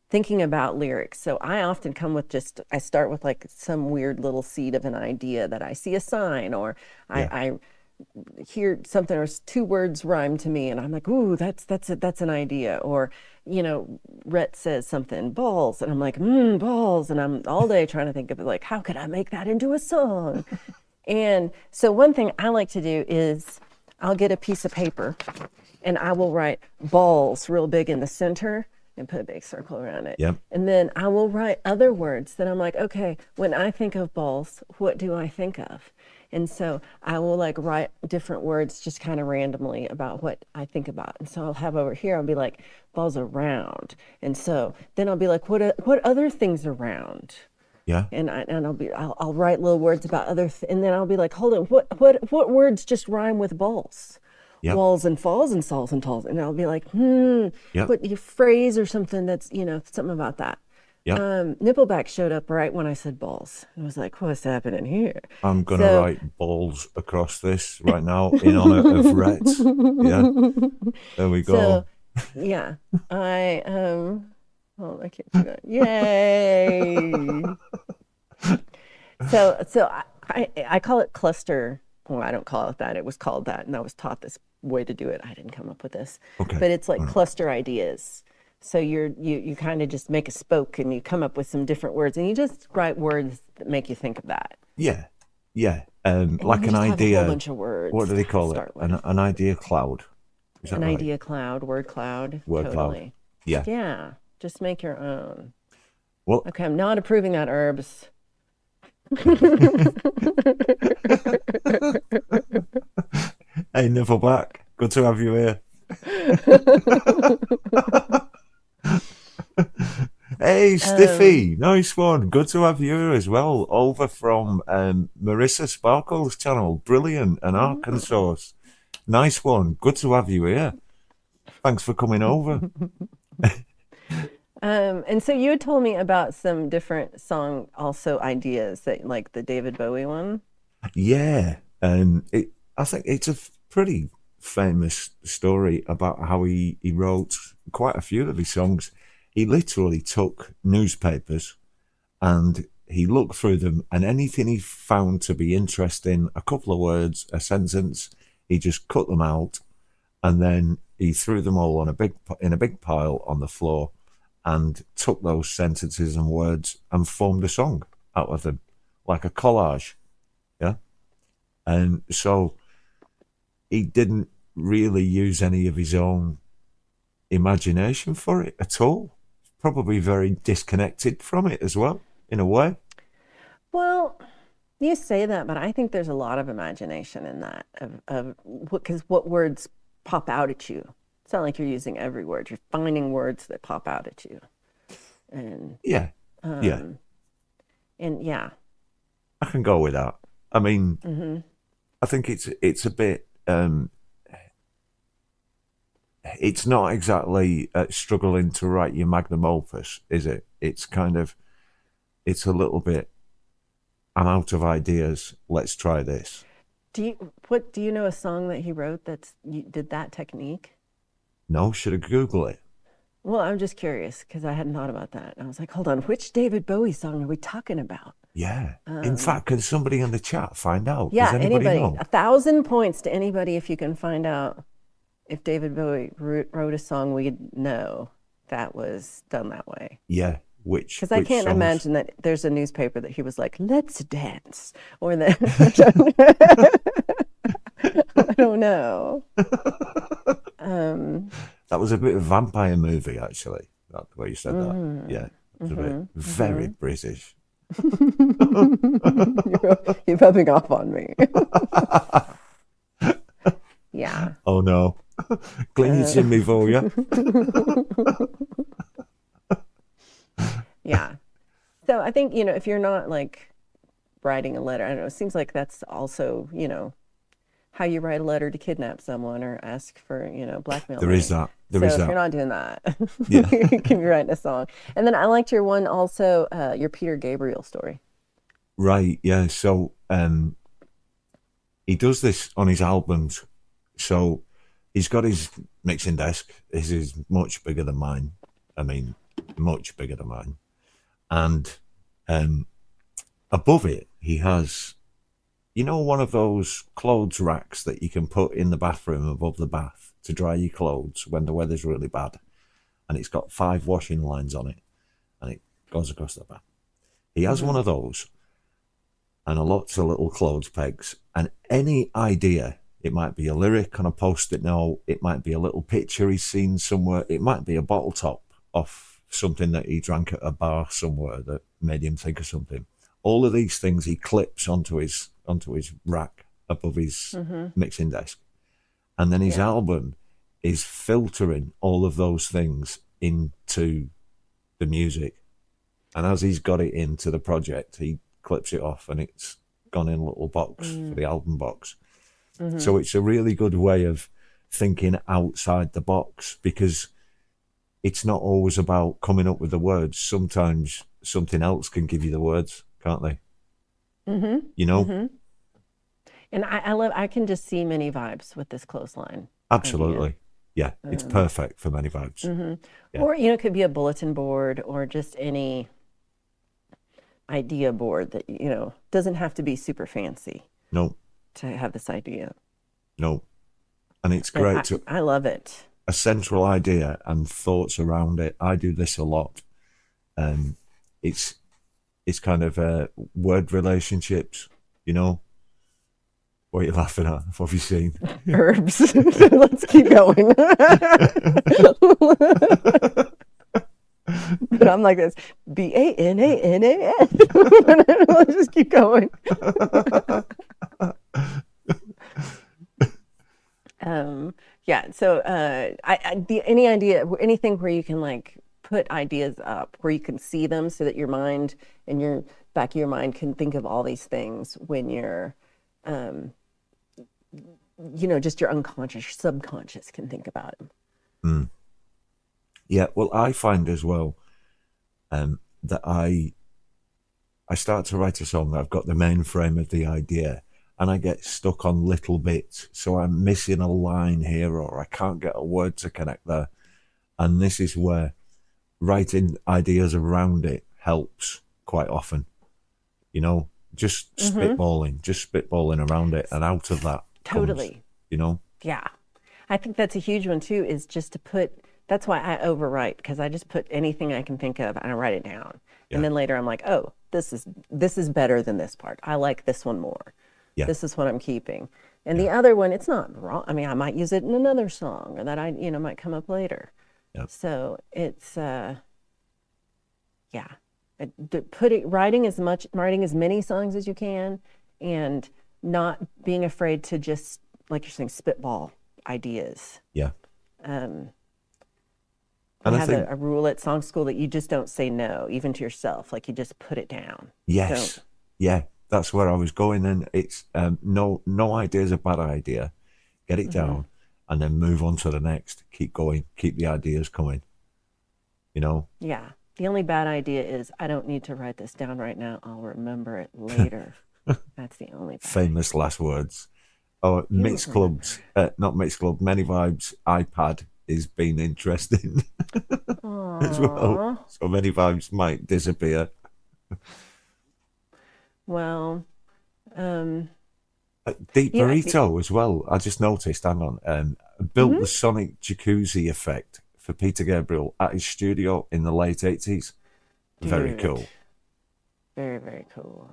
thinking about lyrics. So I often come with I start with like some weird little seed of an idea that I see a sign, or I hear something, or 2 words rhyme to me, and I'm like, ooh, that's an idea. Or, you know, Rhett says something, balls, and I'm like, balls, and I'm all day trying to think of it, like, how could I make that into a song? And so one thing I like to do is I'll get a piece of paper and I will write balls real big in the center and put a big circle around it. Yep. And then I will write other words that I'm like, okay, when I think of balls, what do I think of? And so I will like write different words just kind of randomly about what I think about. And so I'll have over here, I'll be like, balls are round. And so then I'll be like, what other things are round? Yeah. And I'll write little words about and then I'll be like, hold on, what words just rhyme with balls? Yep. Walls and falls and salls and talls. And I'll be like, yep. Put your phrase or something that's, you know, something about that. Yep. Nippleback showed up right when I said balls. I was like, what's happening here? I'm going to write balls across this right now in honor of Rhett. Yeah. There we go. So, yeah. I can't do that. Yay. So I call it cluster. Well, I don't call it that. It was called that. And I was taught this way to do it. I didn't come up with this. Okay. But it's like cluster ideas. So you kind of just make a spoke and you come up with some different words and you just write words that make you think of that. Yeah. Yeah. Like an idea. A whole bunch of words. What do they call it? An idea cloud. Is that an right? idea cloud, word cloud. Word totally. cloud. Yeah. Yeah. Just make your own. Well, okay, I'm not approving that, Herbs. Hey, Neville Black, good to have you here. Hey, Stiffy, nice one. Good to have you here as well. Over from Marissa Sparkle's channel, brilliant, and Arkansas. Nice one. Good to have you here. Thanks for coming over. And so you had told me about some different song also ideas, that like the David Bowie one. Yeah, I think it's a pretty famous story about how he wrote quite a few of his songs. He literally took newspapers and he looked through them, and anything he found to be interesting, a couple of words, a sentence, he just cut them out, and then he threw them all in a big pile on the floor, and took those sentences and words and formed a song out of them, like a collage. Yeah. And so he didn't really use any of his own imagination for it at all. Probably very disconnected from it as well, in a way. Well, you say that, but I think there's a lot of imagination in that, because what words pop out at you. It's not like you're using every word. You're finding words that pop out at you. And yeah. And yeah. I can go with that. I mean, I think it's a bit, it's not exactly struggling to write your magnum opus, is it? It's kind of, it's a little bit, I'm out of ideas, let's try this. Do you know a song that he wrote did that technique? No, should I Google it? Well, I'm just curious because I hadn't thought about that. I was like, hold on, which David Bowie song are we talking about? Yeah. In fact, can somebody in the chat find out? Yeah, does anybody know? 1,000 points to anybody if you can find out if David Bowie wrote a song we know that was done that way. Yeah. Because I can't imagine that there's a newspaper that he was like, let's dance, or that I don't know. That was a bit of a vampire movie, actually. The way you said that. Yeah, it was a bit very British. You're rubbing off on me. Yeah. Oh no. Clean your chimney for you. Yeah. So I think, if you're not like writing a letter, I don't know, it seems like that's also, how you write a letter to kidnap someone or ask for, blackmail. There is that. There is that. If you're not doing that, yeah. you can be writing a song. And then I liked your one also, your Peter Gabriel story. Right. Yeah. So he does this on his albums. So he's got his mixing desk. This is much bigger than mine. I mean, much bigger than mine. And above it, he has, you know, one of those clothes racks that you can put in the bathroom above the bath to dry your clothes when the weather's really bad. And it's got 5 washing lines on it, and it goes across the bath. He has one of those, and lots of little clothes pegs, and any idea. It might be a lyric on a post-it note. It might be a little picture he's seen somewhere. It might be a bottle top off something that he drank at a bar somewhere that made him think of something. All of these things he clips onto his rack above his mixing desk. And then his album is filtering all of those things into the music. And as he's got it into the project, he clips it off and it's gone in a little box for the album box. So it's a really good way of thinking outside the box, because it's not always about coming up with the words. Sometimes something else can give you the words, can't they? You know? And I can just see many vibes with this clothesline. Absolutely. Yeah, it's perfect for many vibes. Yeah. Or, you know, it could be a bulletin board or just any idea board that, you know, doesn't have to be super fancy. No. To have this idea. No. And it's great. I love it. A central idea and thoughts around it. I do this a lot. It's kind of word relationships, you know. What are you laughing at? What have you seen? Herbs. Let's keep going. But I'm like this, BANANAN. Let's just keep going. Yeah. So, any idea, anything where you can like put ideas up, where you can see them, so that your mind and your back of your mind can think of all these things when you're, you know, just your unconscious, your subconscious can think about them. Yeah. Well, I find as well that I start to write a song. I've got the main frame of the idea, and I get stuck on little bits. So I'm missing a line here, or I can't get a word to connect there. And this is where writing ideas around it helps quite often. You know, just spitballing around it, and out of that totally comes, you know. Yeah, I think that's a huge one too, is just to put, that's why I overwrite, because I just put anything I can think of and I write it down. And then later I'm like, oh, this is better than this part. I like this one more. This is what I'm keeping. And the other one, it's not wrong. I mean, I might use it in another song, or that might come up later. So it's, writing as many songs as you can, and not being afraid to just, like you're saying, spitball ideas. Yeah. And I have a rule at song school that you just don't say no, even to yourself. Like, you just put it down. Yes. Yeah. That's where I was going. And it's no idea is a bad idea. Get it down and then move on to the next. Keep going. Keep the ideas coming. You know? Yeah. The only bad idea is I don't need to write this down right now. I'll remember it later. That's the only bad famous idea. Last words. Oh, mixed clubs, not mixed club, Many Vibes iPad is being interesting as well. So Many Vibes might disappear. Well, Deep Burrito as well. I just noticed. Hang on, built the sonic jacuzzi effect for Peter Gabriel at his studio in the late 80s. Very cool. Very, very cool.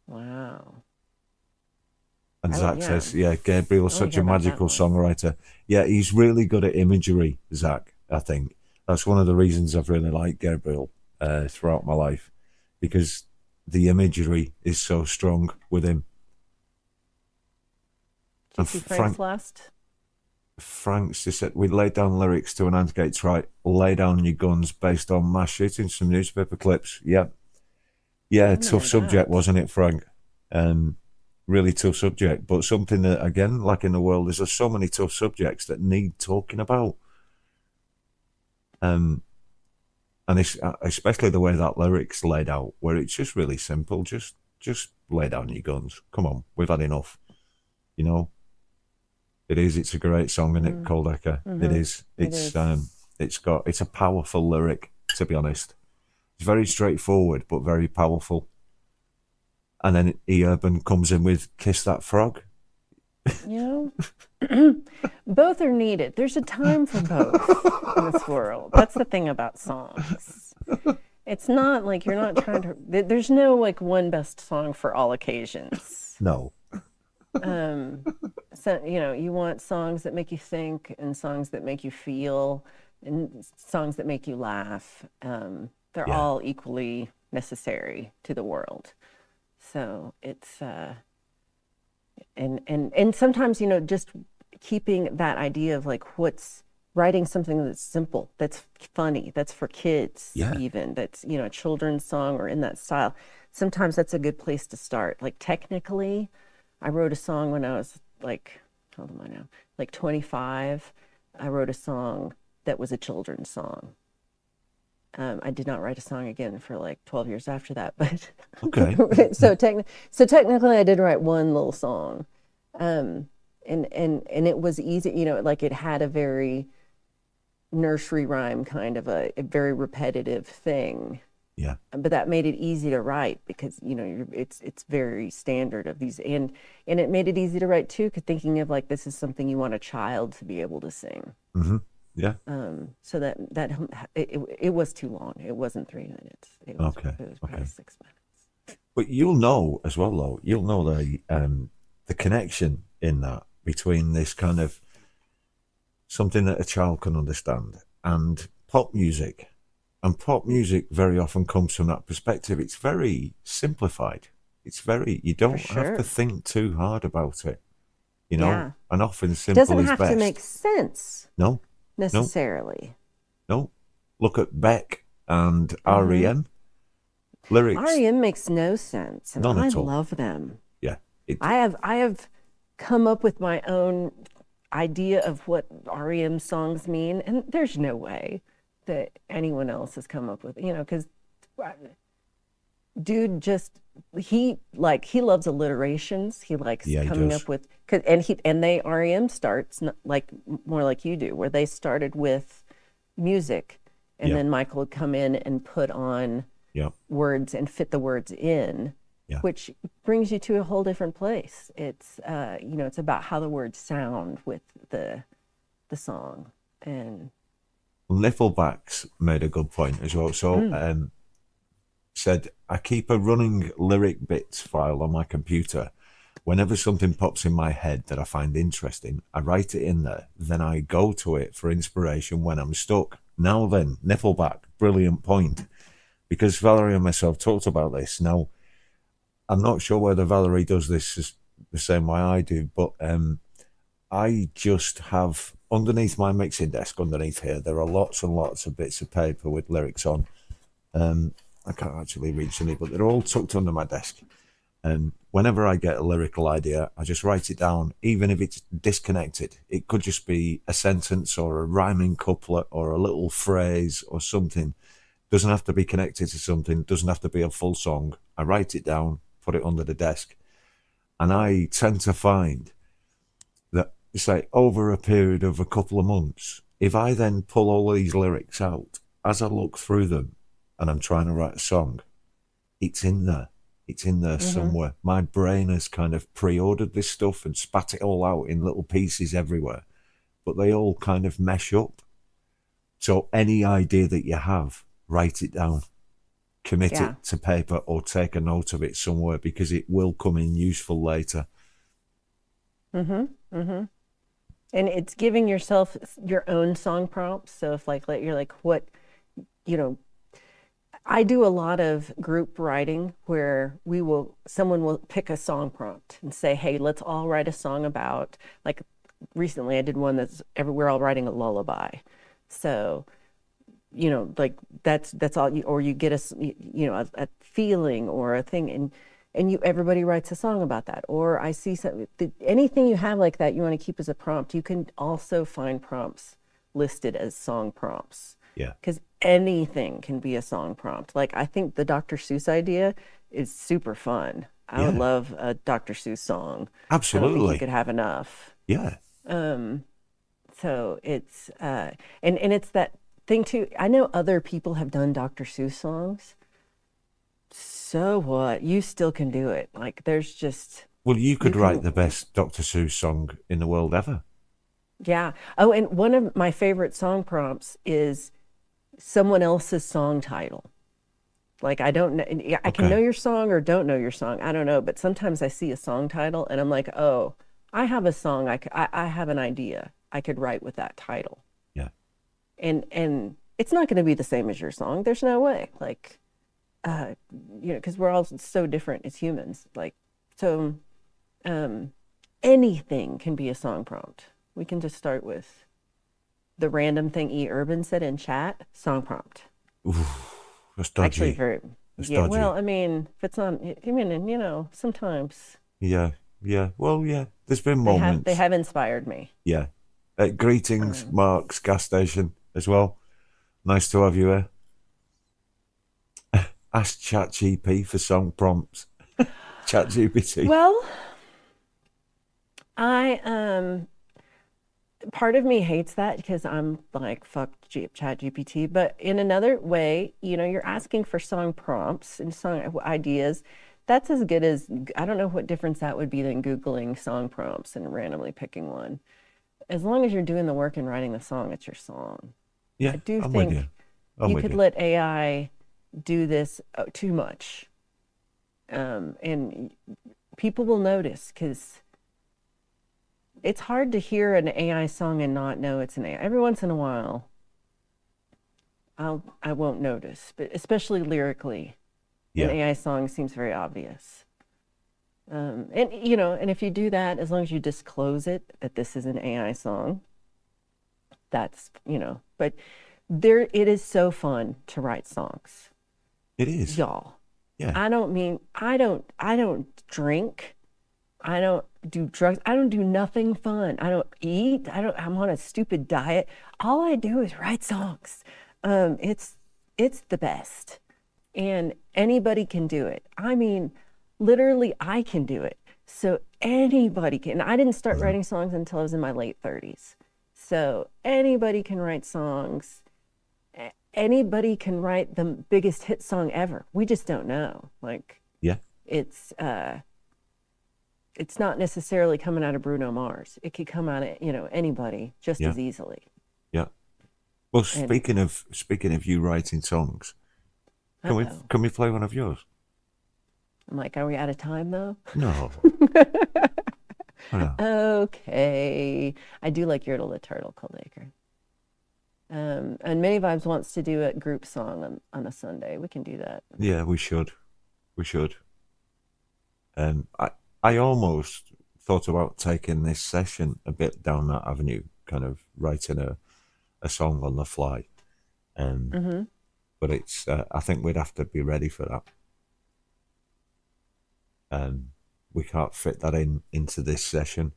Wow. And Zach says, Gabriel's such a magical songwriter. Yeah, he's really good at imagery, Zach, I think. That's one of the reasons I've really liked Gabriel throughout my life, because the imagery is so strong with him. Did you see Frank's last? Frank's just said, we laid down lyrics to an Anti-Gates right, lay down your guns based on mass shootings from newspaper clips. Yeah. Yeah, tough subject, wasn't it, Frank? Really tough subject, but something that, again, like in the world, there's so many tough subjects that need talking about. And it's, especially the way that lyric's laid out, where it's just really simple. Just lay down your guns. Come on, we've had enough. You know, it's a great song, isn't it, Cold Echo? It is. It's It's a powerful lyric, to be honest. It's very straightforward, but very powerful. And then Urban comes in with Kiss That Frog. You know, both are needed. There's a time for both in this world. That's the thing about songs. It's not like you're not trying to, there's no like one best song for all occasions. No. So, you know, you want songs that make you think and songs that make you feel and songs that make you laugh. They're all equally necessary to the world. So it's, and sometimes, you know, just keeping that idea of like writing something that's simple, that's funny, that's for kids, even that's, you know, a children's song or in that style. Sometimes that's a good place to start. Like technically, I wrote a song when I was like, how old am I now? Like 25. I wrote a song that was a children's song. I did not write a song again for like 12 years after that, but okay. so technically I did write one little song. And it was easy, you know, like it had a very nursery rhyme kind of a very repetitive thing. Yeah. But that made it easy to write because, you know, it's very standard of these, and it made it easy to write too, because thinking of like this is something you want a child to be able to sing. Mm-hmm. Yeah. So that it was too long. It wasn't 3 minutes. It was probably 6 minutes. But you'll know as well, though. You'll know the connection in that between this kind of something that a child can understand and pop music. And pop music very often comes from that perspective. It's very simplified. It's very, you don't have to think too hard about it, you know, and often simple is best. Doesn't have to make sense. No. Necessarily. No. Look at Beck and REM. Lyrics. REM makes no sense. And I love them. Yeah. I have come up with my own idea of what REM songs mean, and there's no way that anyone else has come up with, you know, because dude he loves alliterations. He likes coming up with, and they REM starts like more like you do, where they started with music, and then Michael would come in and put on words and fit the words in, which brings you to a whole different place. It's you know, it's about how the words sound with the song. And Nickelback's made a good point as well. So said, I keep a running lyric bits file on my computer. Whenever something pops in my head that I find interesting, I write it in there. Then I go to it for inspiration when I'm stuck. Now then, Nickelback, brilliant point. Because Valerie and myself talked about this. Now, I'm not sure whether Valerie does this the same way I do, but I just have, underneath my mixing desk, underneath here, there are lots and lots of bits of paper with lyrics on. I can't actually reach any, but they're all tucked under my desk. And whenever I get a lyrical idea, I just write it down, even if it's disconnected. It could just be a sentence or a rhyming couplet or a little phrase or something. Doesn't have to be connected to something. Doesn't have to be a full song. I write it down, put it under the desk. And I tend to find that, say, over a period of a couple of months, if I then pull all these lyrics out, as I look through them and I'm trying to write a song, it's in there. It's in there somewhere. My brain has kind of pre-ordered this stuff and spat it all out in little pieces everywhere, but they all kind of mesh up. So any idea that you have, write it down, commit it to paper, or take a note of it somewhere, because it will come in useful later. And it's giving yourself your own song prompts. So if you're like, what, you know, I do a lot of group writing where someone will pick a song prompt and say, hey, let's all write a song about, like recently I did one we're all writing a lullaby. So, you know, like that's all or you get a feeling or a thing, and everybody writes a song about that. Or I see anything you have like that you want to keep as a prompt. You can also find prompts listed as song prompts. Yeah. Because anything can be a song prompt. Like, I think the Dr. Seuss idea is super fun. I would love a Dr. Seuss song. Absolutely. I don't think you could have enough. Yeah. So it's and it's that thing too, I know other people have done Dr. Seuss songs. So what? You still can do it. Like there's just... Well, you could write the best Dr. Seuss song in the world ever. Yeah. Oh, and one of my favorite song prompts is someone else's song title. Like I don't know, I can know your song or don't know your song. I don't know, but sometimes I see a song title and I'm like, oh, I have a song. I have an idea I could write with that title. Yeah. And it's not going to be the same as your song. There's no way. Like, because we're all so different as humans. Like, so anything can be a song prompt. We can just start with the random thing Urban said in chat, song prompt. Ooh, that's dodgy. Actually, dodgy. Well, I mean, if it's not, sometimes. Yeah. Well, yeah. There's been moments. They have inspired me. Yeah. Greetings, Mark's gas station as well. Nice to have you here. Ask ChatGPT for song prompts. ChatGPT. Well, part of me hates that because I'm like, fuck ChatGPT. But in another way, you're asking for song prompts and song ideas. That's as good as, I don't know what difference that would be than Googling song prompts and randomly picking one. As long as you're doing the work and writing the song, it's your song. Yeah, I do think you could let AI do this too much. And people will notice because it's hard to hear an AI song and not know it's an AI. Every once in a while, I won't notice, but especially lyrically, an AI song seems very obvious. And if you do that, as long as you disclose it, that this is an AI song, that's, but it is so fun to write songs. It is. Y'all. Yeah. I don't drink. I don't do drugs. I don't do nothing fun. I don't eat. I'm on a stupid diet. All I do is write songs. It's the best. And anybody can do it. I mean, literally I can do it. So anybody can. I didn't start writing songs until I was in my late 30s. So anybody can write songs. Anybody can write the biggest hit song ever. We just don't know. Like, it's not necessarily coming out of Bruno Mars. It could come out of anybody just as easily. Yeah. Well, speaking of you writing songs, can we play one of yours? I'm like, are we out of time though? No. Okay. I do like Yertle the Turtle called Acre. And Many Vibes wants to do a group song on a Sunday. We can do that. Yeah, we should. I almost thought about taking this session a bit down that avenue, kind of writing a song on the fly. But it's I think we'd have to be ready for that. We can't fit that into this session.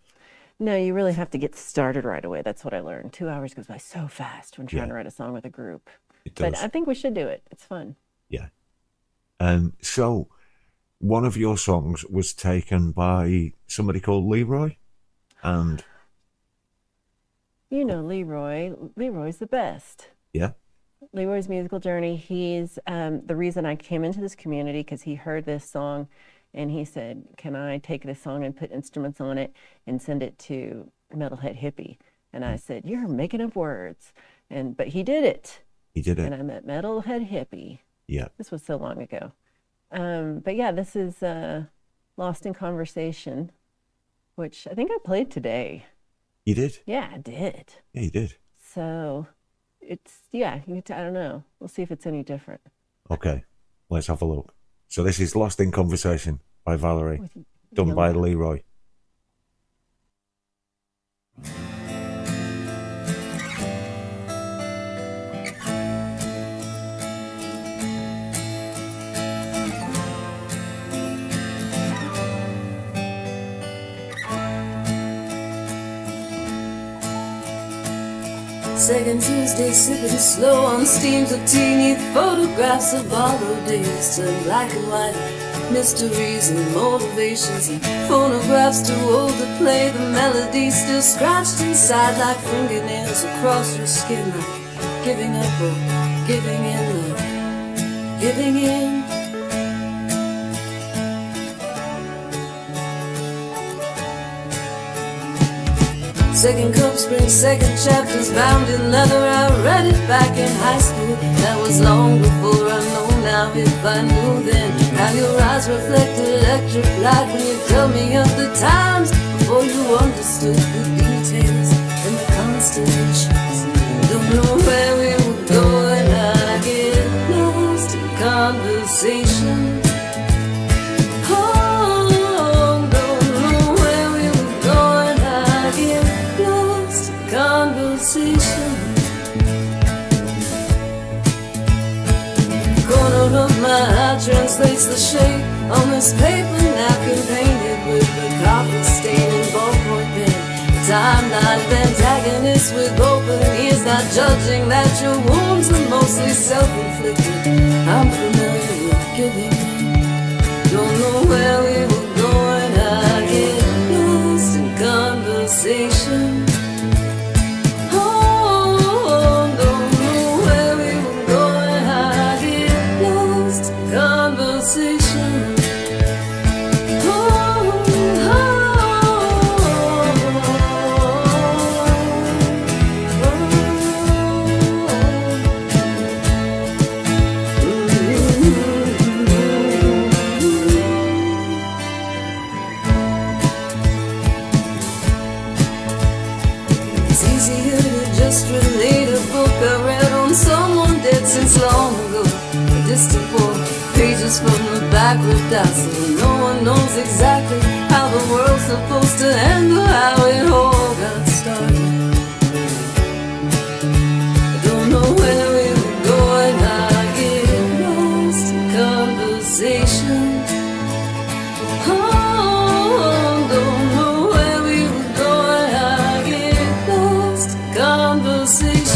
No, you really have to get started right away. That's what I learned. 2 hours goes by so fast when trying to write a song with a group. It does. But I think we should do it. It's fun. Yeah. So one of your songs was taken by somebody called Leroy. And Leroy. Leroy's the best. Yeah. Leroy's musical journey. He's the reason I came into this community because he heard this song and he said, can I take this song and put instruments on it and send it to Metalhead Hippie? And I said, you're making up words. But he did it. And I met Metalhead Hippie. Yeah. This was so long ago. But yeah, this is Lost in Conversation, which I think I played today. You did? Yeah, I did. Yeah, you did. So it's, I don't know. We'll see if it's any different. Okay, let's have a look. So this is Lost in Conversation by Valerie, done by Leroy. Second Tuesday, sipping slow on steams of teeny photographs of borrowed days turned black and white. Mysteries and motivations and phonographs too old to play. The melody still scratched inside like fingernails across your skin, like giving up or giving in, love, giving in. Second cup, spring, second chapters, bound in leather. I read it back in high school. That was long before I know now. If I knew then how your eyes reflect electric light when you tell me of the times before you understood the details and the constellations. Don't know where we were going. I get lost in conversation. Corner of my eye translates the shape on this paper napkin painted with the coffee stain and ballpoint pen. The timeline of antagonists with open ears, not judging that your wounds are mostly self-inflicted. I'm familiar with giving in. Don't know where we were going. I get lost in conversation. Since long ago, a distant 4 pages from the back ripped out, so no one knows exactly how the world's supposed to end or how it all got started. I don't know where we were going. I get lost in conversation. Oh, don't know where we were going. I get lost in conversation.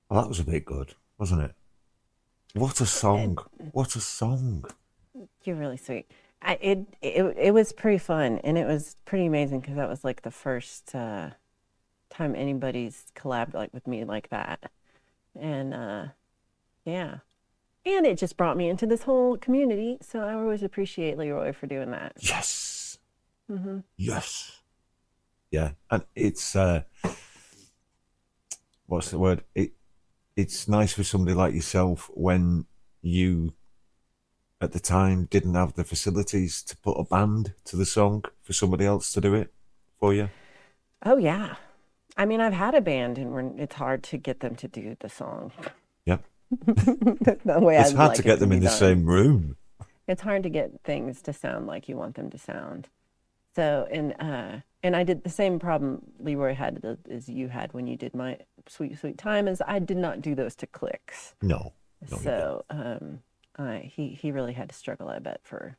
Well, that was a bit good, wasn't it? What a song. What a song. You're really sweet. It was pretty fun, and it was pretty amazing because that was like the first time anybody's collabed like with me like that. And yeah. And it just brought me into this whole community, so I always appreciate Leroy for doing that. Yes. Mm-hmm. Yes. Yeah, and it's what's the word? It's nice for somebody like yourself when you, at the time, didn't have the facilities to put a band to the song for somebody else to do it for you. Oh, yeah. I mean, I've had a band, and it's hard to get them to do the song. Yep. The way it's hard to get them in the same room. It's hard to get things to sound like you want them to sound. So, and I did the same problem Leroy had as you had when you did my Sweet Sweet Time, is I did not do those to clicks. No. So he really had to struggle, I bet, but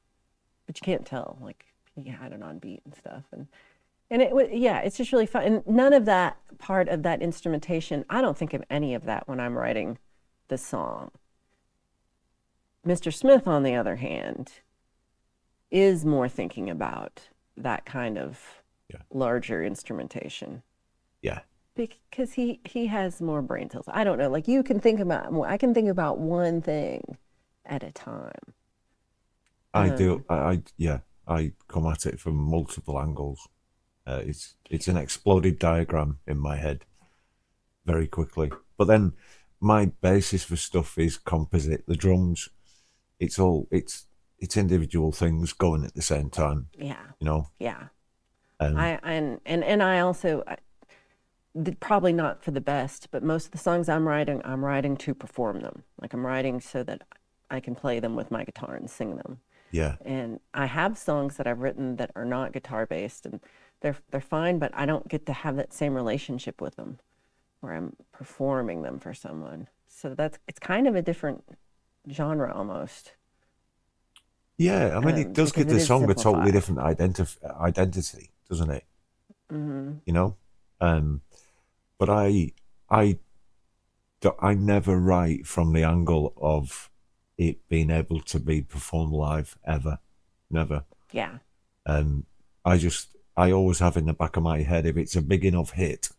you can't tell, like he had it on beat and stuff, and it was, yeah, it's just really fun. And none of that part of that instrumentation, I don't think of any of that when I'm writing the song. Mr. Smith, on the other hand, is more thinking about that kind of larger instrumentation. Yeah. Because he has more brain cells. I don't know. Like you can think about more. I can think about one thing at a time. I do. I come at it from multiple angles. It's an exploded diagram in my head very quickly. But then my basis for stuff is composite. The drums, it's individual things going at the same time. Yeah. You know. Yeah. I also. Probably not for the best, but most of the songs I'm writing to perform them. Like I'm writing so that I can play them with my guitar and sing them. Yeah. And I have songs that I've written that are not guitar based, and they're fine, but I don't get to have that same relationship with them where I'm performing them for someone. So it's kind of a different genre almost. Yeah, I mean, it does give the song a totally different identity, doesn't it? you know. But I never write from the angle of it being able to be performed live ever, never. Yeah. I always have in the back of my head, if it's a big enough hit,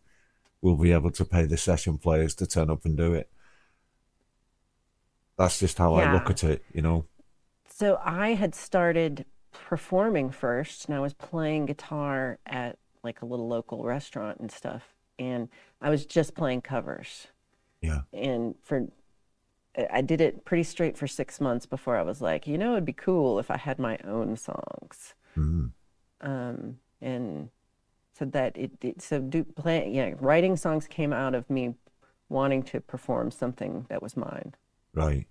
we'll be able to pay the session players to turn up and do it. That's just how I look at it, you know. So I had started performing first, and I was playing guitar at like a little local restaurant and stuff, and I was just playing covers. Yeah. And I did it pretty straight for 6 months before I was like, you know, it'd be cool if I had my own songs. And so that writing songs came out of me wanting to perform something that was mine. Right.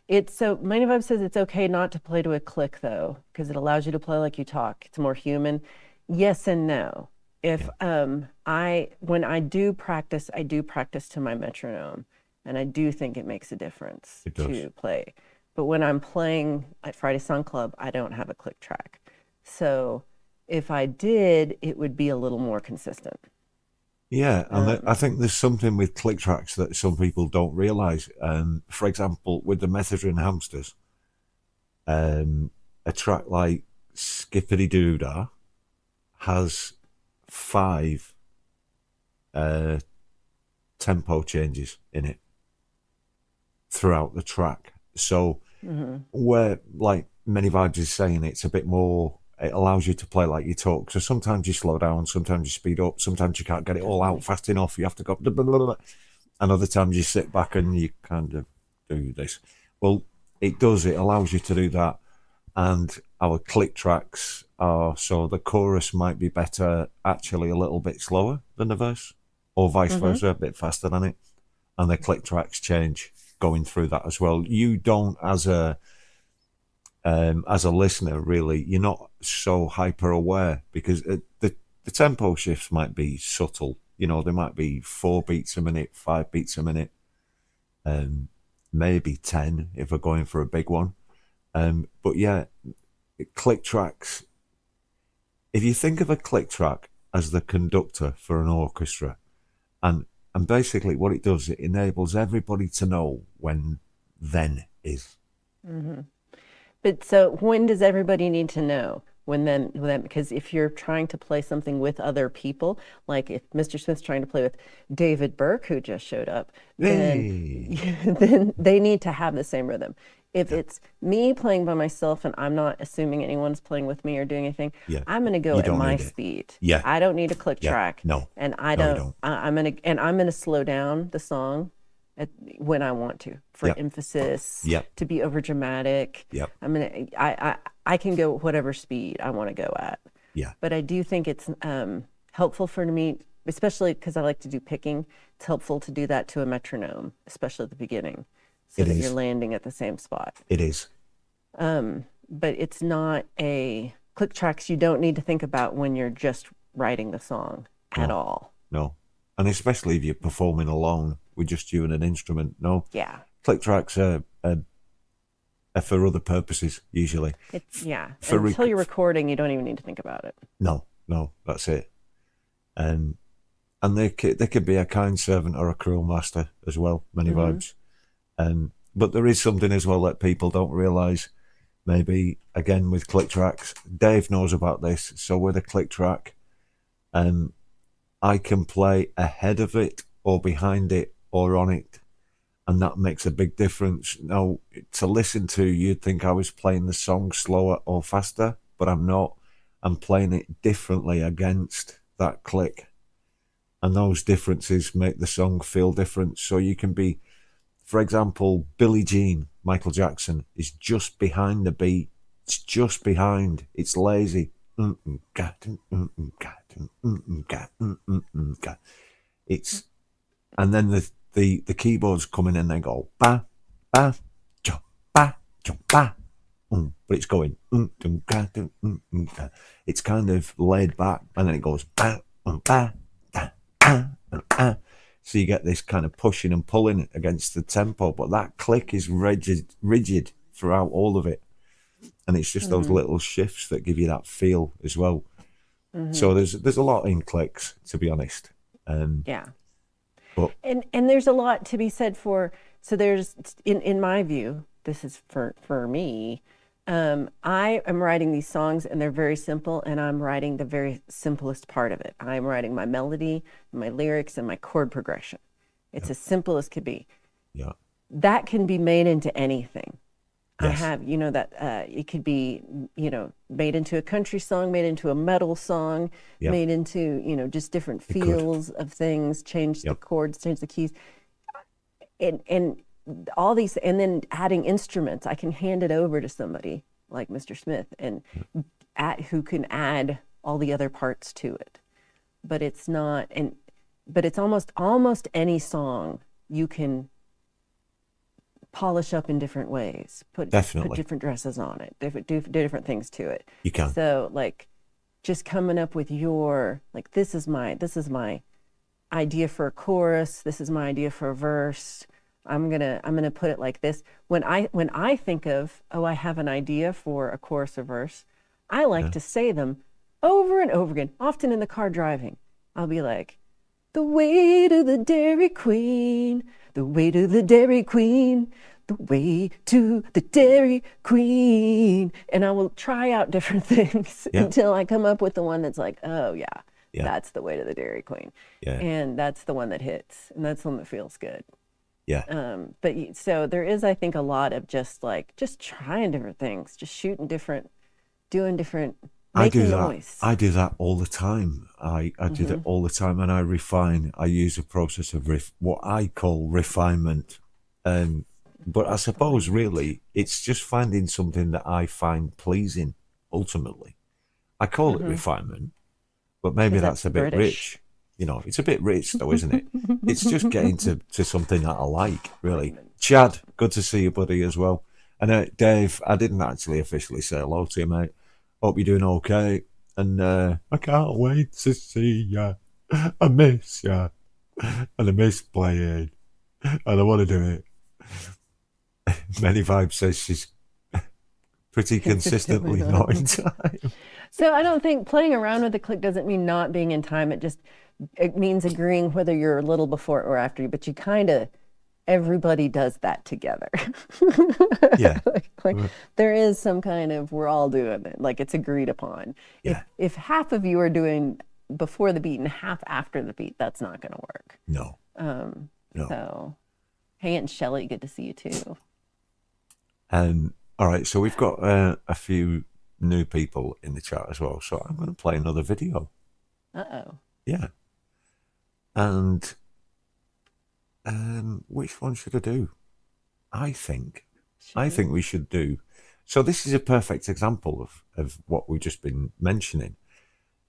It's so Mighty Vibe says it's okay not to play to a click though, because it allows you to play like you talk. It's more human. Yes and no. If when I do practice to my metronome, and I do think it makes a difference to play. But when I'm playing at Friday Song Club, I don't have a click track. So if I did, it would be a little more consistent. Yeah, and I think there's something with click tracks that some people don't realise. For example, with the Methadone Hamsters, a track like Skippity Doo Dah has 5 tempo changes in it throughout the track. So where, like Many Vibes is saying, it's a bit more, it allows you to play like you talk. So sometimes you slow down, sometimes you speed up, sometimes you can't get it all out fast enough. You have to go blah, blah, blah, blah. And other times you sit back and you kind of do this. Well, it does, it allows you to do that. And our click tracks are, so the chorus might be better actually a little bit slower than the verse, or vice versa, a bit faster than it. And the click tracks change going through that as well. You don't, as a listener, really, you're not so hyper aware, because the tempo shifts might be subtle. You know, there might be 4 beats a minute, 5 beats a minute, maybe 10 if we're going for a big one. But yeah, click tracks, if you think of a click track as the conductor for an orchestra, and basically what it does, it enables everybody to know when then is. But so when does everybody need to know? When then, because if you're trying to play something with other people, like if Mr. Smith's trying to play with David Burke, who just showed up, then they need to have the same rhythm. If it's me playing by myself and I'm not assuming anyone's playing with me or doing anything, I'm going to go at my speed. Yeah. I don't need a click track. No. And I'm going to slow down the song when I want to, for emphasis, to be over dramatic. I can go whatever speed I want to go at. But I do think it's helpful for me, especially because I like to do picking. It's helpful to do that to a metronome, especially at the beginning, so that you're landing at the same spot. It is. But it's not a click tracks you don't need to think about when you're just writing the song at all. No. And especially if you're performing alone with just you and an instrument. No. Yeah. Click tracks are for other purposes, usually. Until you're recording, you don't even need to think about it. No, that's it. And they could be a kind servant or a cruel master as well, Many Vibes. But there is something as well that people don't realise, maybe, again, with click tracks. Dave knows about this. So with a click track, I can play ahead of it or behind it or on it, and that makes a big difference. Now, to listen to, you'd think I was playing the song slower or faster, but I'm not. I'm playing it differently against that click, and those differences make the song feel different. So you can be, for example, Billie Jean, Michael Jackson, is just behind the beat. It's just behind. It's lazy. It's, and then the keyboards come in and they go ba ba cha ba cha ba, but it's going it's kind of laid back, and then it goes ba ba da so you get this kind of pushing and pulling against the tempo, but that click is rigid throughout all of it, and it's just those little shifts that give you that feel as well. So there's a lot in clicks, to be honest. Yeah. But And there's a lot to be said for, so there's, in my view, this is for me, I am writing these songs and they're very simple, and I'm writing the very simplest part of it. I'm writing my melody, my lyrics, and my chord progression. It's as simple as could be. Yeah. That can be made into anything. Yes. I have, that it could be, made into a country song, made into a metal song, made into, just different feels of things, change the chords, change the keys. And all these, and then adding instruments. I can hand it over to somebody like Mr. Smith and who can add all the other parts to it. But it's not, but it's almost any song you can polish up in different ways, put different dresses on it, do different things to it. You can. So like just coming up with your, like, this is my idea for a chorus, this is my idea for a verse. I'm gonna put it like this. When I think of, I have an idea for a chorus or verse, I like to say them over and over again, often in the car driving. I'll be like, the way to the Dairy Queen, the way to the Dairy Queen, the way to the Dairy Queen. And I will try out different things until I come up with the one that's like, oh yeah, that's the way to the Dairy Queen. Yeah. And that's the one that hits, and that's the one that feels good. Yeah. But so there is, I think, a lot of just trying different things, just shooting different, doing different, making noise. I do that all the time. I do that all the time, and I refine. I use a process of what I call refinement. But I suppose really it's just finding something that I find pleasing. Ultimately, I call it refinement, but maybe that's a bit rich. It's a bit rich though, isn't it? It's just getting to something that I like, really. Chad, good to see you, buddy, as well. And Dave, I didn't actually officially say hello to you, mate. Hope you're doing okay. And I can't wait to see ya. I miss ya. And I miss playing. And I want to do it. Many Vibes says she's pretty consistently not in time. So I don't think playing around with the click doesn't mean not being in time. It means agreeing whether you're a little before or after you, but you kind of, everybody does that together. Yeah. like there is some kind of, we're all doing it, like it's agreed upon. Yeah. If half of you are doing before the beat and half after the beat, that's not going to work. No. No. So, hey, and Shelley, good to see you too. All right, so we've got a few new people in the chat as well, so I'm going to play another video. Uh-oh. Yeah. And which one should I do? I think we should do. So this is a perfect example of what we've just been mentioning.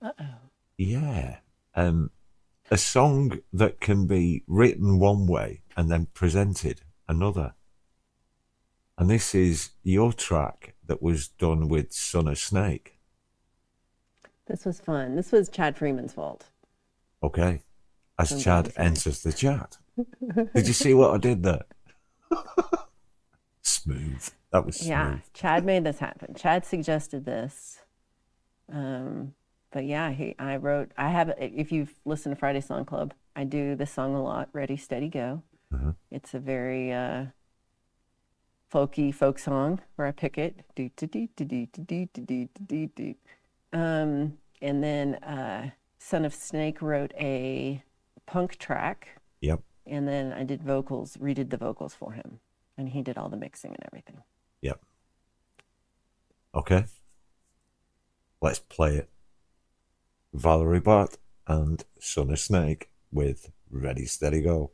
Uh-oh. Yeah. A song that can be written one way and then presented another. And this is your track that was done with Son of Snake. This was fun. This was Chad Freeman's fault. Okay. As Chad enters the chat. Did you see what I did there? Smooth. That was smooth. Yeah, Chad made this happen. Chad suggested this. But yeah, if you've listened to Friday Song Club, I do this song a lot, Ready, Steady, Go. It's a very folky folk song where I pick it. And then Son of Snake wrote a punk track. Yep. And then I did redid the vocals for him. And he did all the mixing and everything. Yep. Okay. Let's play it. Valerie Bhat and Son of Snake with Ready, Steady, Go.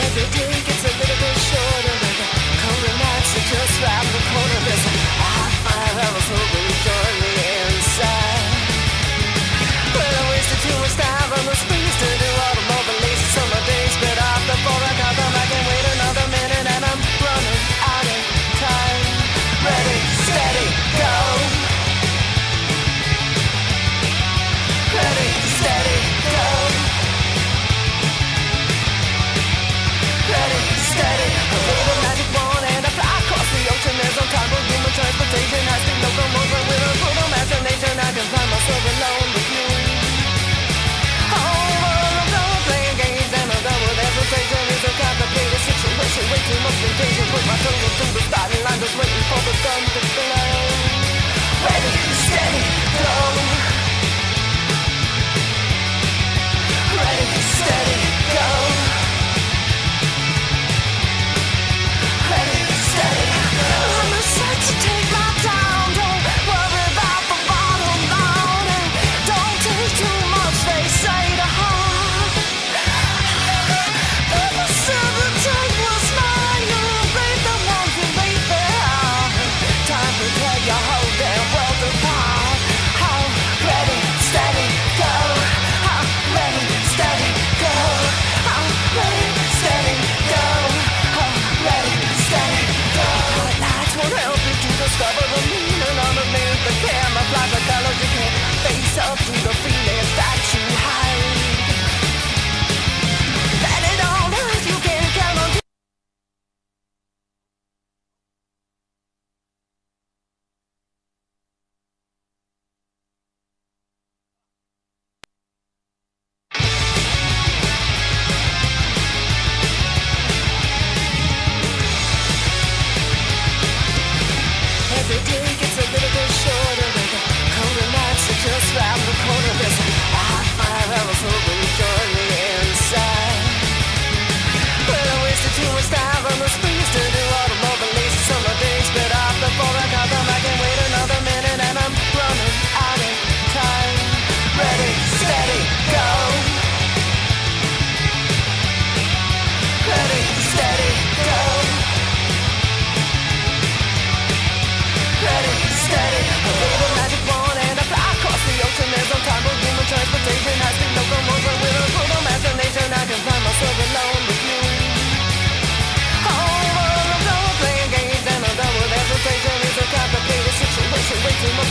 Every day gets a little bit shorter, and the colder nights are just round the corner. There's a hot fire I was hoping to join me inside. But I wasted too much time on the springs to do all the more lazy summer days. But off before I got them, I can wait another minute, and I'm running out of time. Ready.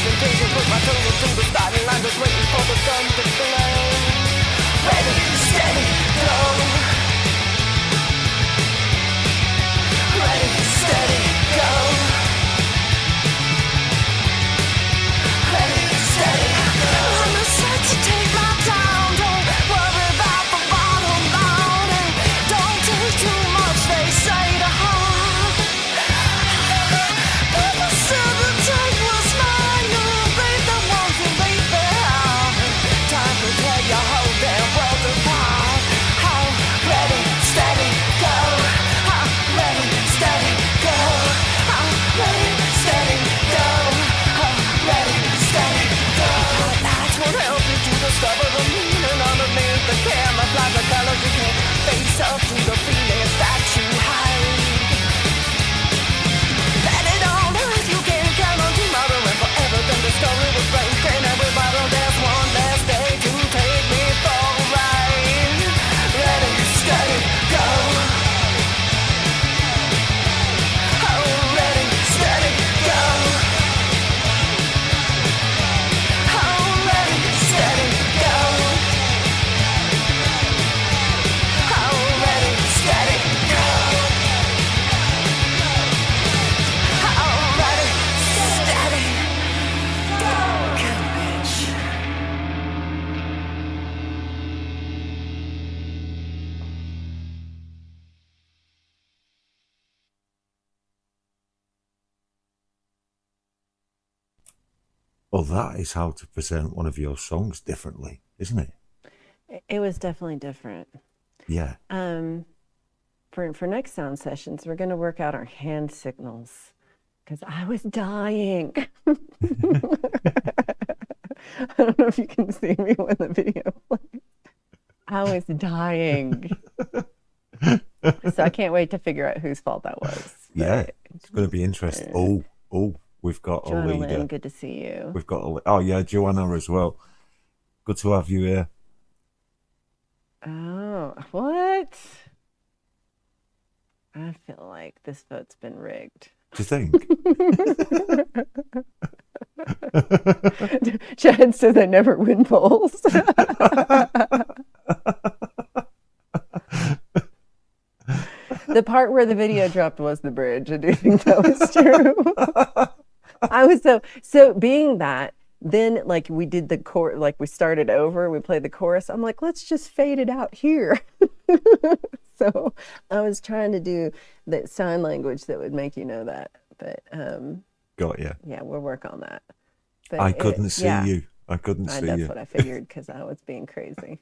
concentration, put my toes through the starting line, just waiting for the gun to flame. Ready, steady, go. Ready, steady, go. Ready, steady, go. I'm set to take my time, don't worry about the bottom line, and don't take too much, they say, to heart. People said the take was mine, no, they don't want to leave behind. Time to tear your whole damn world apart. How ready, steady, go. How ready, steady, go. How ready, steady, go. How ready, steady, go. Lights will help you to discover the meaning underneath the camouflage, the colors you can't face up to the feelings that you hide. Let it all out, you can't count on tomorrow, and forever then the story was broken. Every bottle there's one last day to take me for a ride. Ready, steady, go. Oh, ready, steady, go. Oh, ready, steady, go. Oh, ready, steady, go. Oh, ready, steady, go. Good bitch. Well, that is how to present one of your songs differently, isn't it? It was definitely different. Yeah. For next sound sessions, we're going to work out our hand signals because I was dying. I don't know if you can see me when the video plays. I was dying. So I can't wait to figure out whose fault that was. Yeah. It's going to be interesting. Oh, we've got a Joanna leader. Lynn, good to see you. We've got oh yeah, Joanna as well. Good to have you here. Oh, what? I feel like this vote's been rigged. Do you think? Chad says I never win polls. The part where the video dropped was the bridge. I do think that was true. I was so being that, then like we did the chorus, like we started over, we played the chorus. I'm like, let's just fade it out here. So I was trying to do that sign language that would make you know that, but Got you. yeah, we'll work on that. But I couldn't see you. I couldn't see that's you. what I figured because I was being crazy.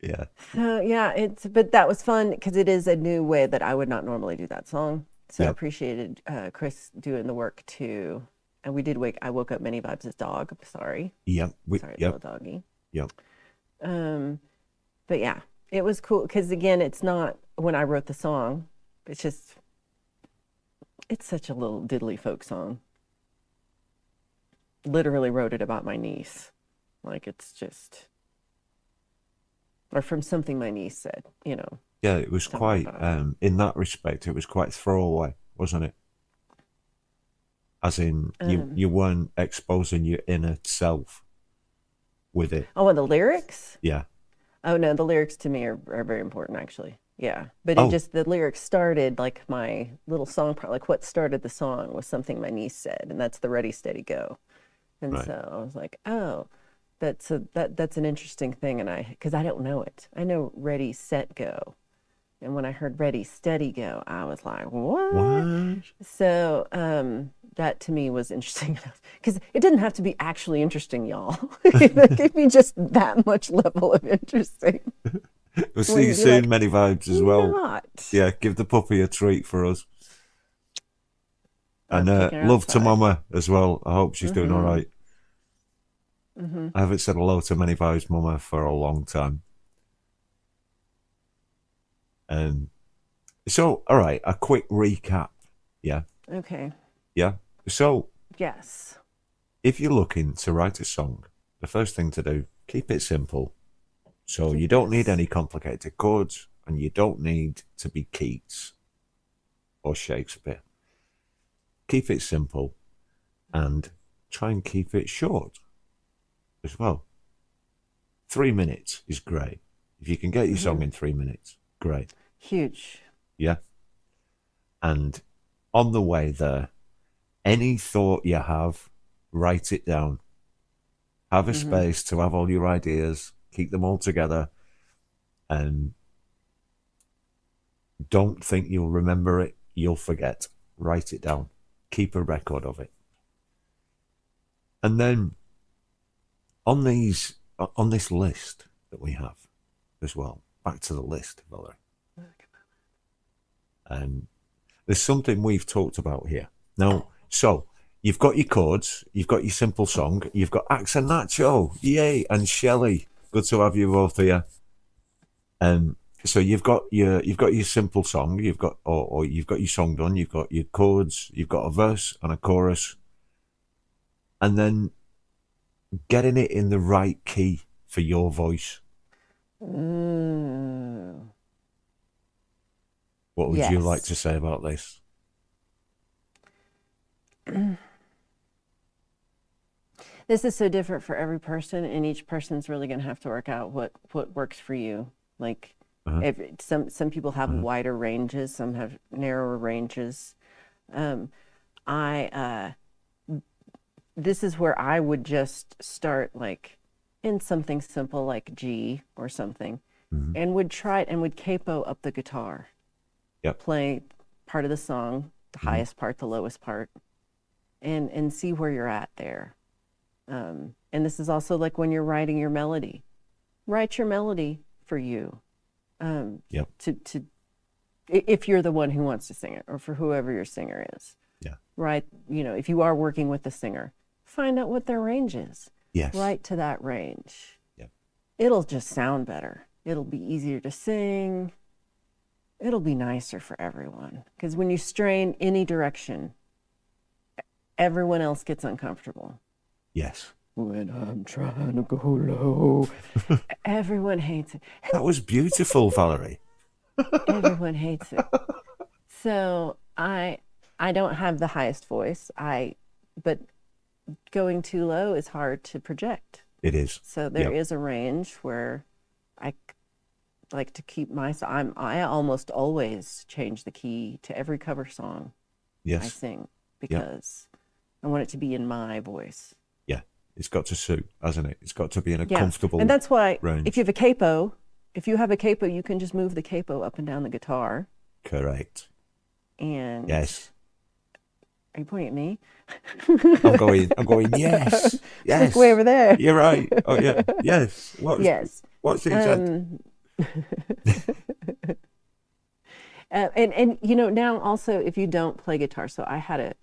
Yeah. So yeah, but that was fun because it is a new way that I would not normally do that song. So I appreciated Chris doing the work too. And we did I woke up Many Vibes' dog. Sorry. Yep. Sorry, little doggy. Yep. But yeah, it was cool because again, it's not when I wrote the song. It's such a little diddly folk song. Literally wrote it about my niece. Like it's just, or from something my niece said, you know. Yeah, it was quite, in that respect, it was quite throwaway, wasn't it? As in, you weren't exposing your inner self with it. Oh, and the lyrics? Yeah. Oh, no, the lyrics to me are very important, actually. Yeah. But it just, the lyrics started like my little song part, like what started the song was something my niece said, and that's the Ready, Steady, Go. And so I was like, oh, that's an interesting thing. And because I don't know it. I know Ready, Set, Go. And when I heard Ready, Steady, Go, I was like, what? So that to me was interesting because it didn't have to be actually interesting, y'all. It gave me just that much level of interesting. We'll see you soon, like, Many Vibes as well. Not. Yeah, give the puppy a treat for us. And love to Mama as well. I hope she's doing all right. I haven't said hello to Many Vibes Mama for a long time. So, all right, a quick recap. Yeah. Okay. Yeah. So, yes. If you're looking to write a song, the first thing to do, keep it simple. So you don't need any complicated chords, and you don't need to be Keats or Shakespeare. Keep it simple and try and keep it short as well. 3 minutes is great. If you can get your song in 3 minutes, great. Huge. Yeah. And on the way there, any thought you have, write it down. Have a space to have all your ideas, keep them all together, and don't think you'll remember it, you'll forget. Write it down. Keep a record of it. And then on this list that we have as well, back to the list, Valerie. There's something we've talked about here. Now, so you've got your chords, you've got your simple song, you've got Axe and Nacho, yay, and Shelley. Good to have you both here. So you've got your simple song, you've got you've got your song done, you've got your chords, you've got a verse and a chorus, and then getting it in the right key for your voice. What would you like to say about this? This is so different for every person, and each person's really going to have to work out what works for you. Like, some people have wider ranges, some have narrower ranges. This is where I would just start, like, in something simple like G or something, and would capo up the guitar. Yep. Play part of the song, the highest part, the lowest part, and see where you're at there. And this is also like when you're writing your melody. Write your melody for you. Yep. If you're the one who wants to sing it, or for whoever your singer is. Yeah. Right. If you are working with the singer, find out what their range is. Yes. Write to that range. Yep. It'll just sound better. It'll be easier to sing. It'll be nicer for everyone. Because when you strain any direction, everyone else gets uncomfortable. Yes. When I'm trying to go low, everyone hates it. That was beautiful, Valerie. Everyone hates it. So I don't have the highest voice. But going too low is hard to project. It is. So there is a range where I like to keep I almost always change the key to every cover song I sing, because I want it to be in my voice. Yeah, it's got to suit, hasn't it? It's got to be in a comfortable and that's why range. If you have a capo, you can just move the capo up and down the guitar. Correct. And yes. Are you pointing at me? I'm going, yes. Yes. Like way over there. You're right. Oh, yeah. Yes. What's the exact? And now also, if you don't play guitar, so I had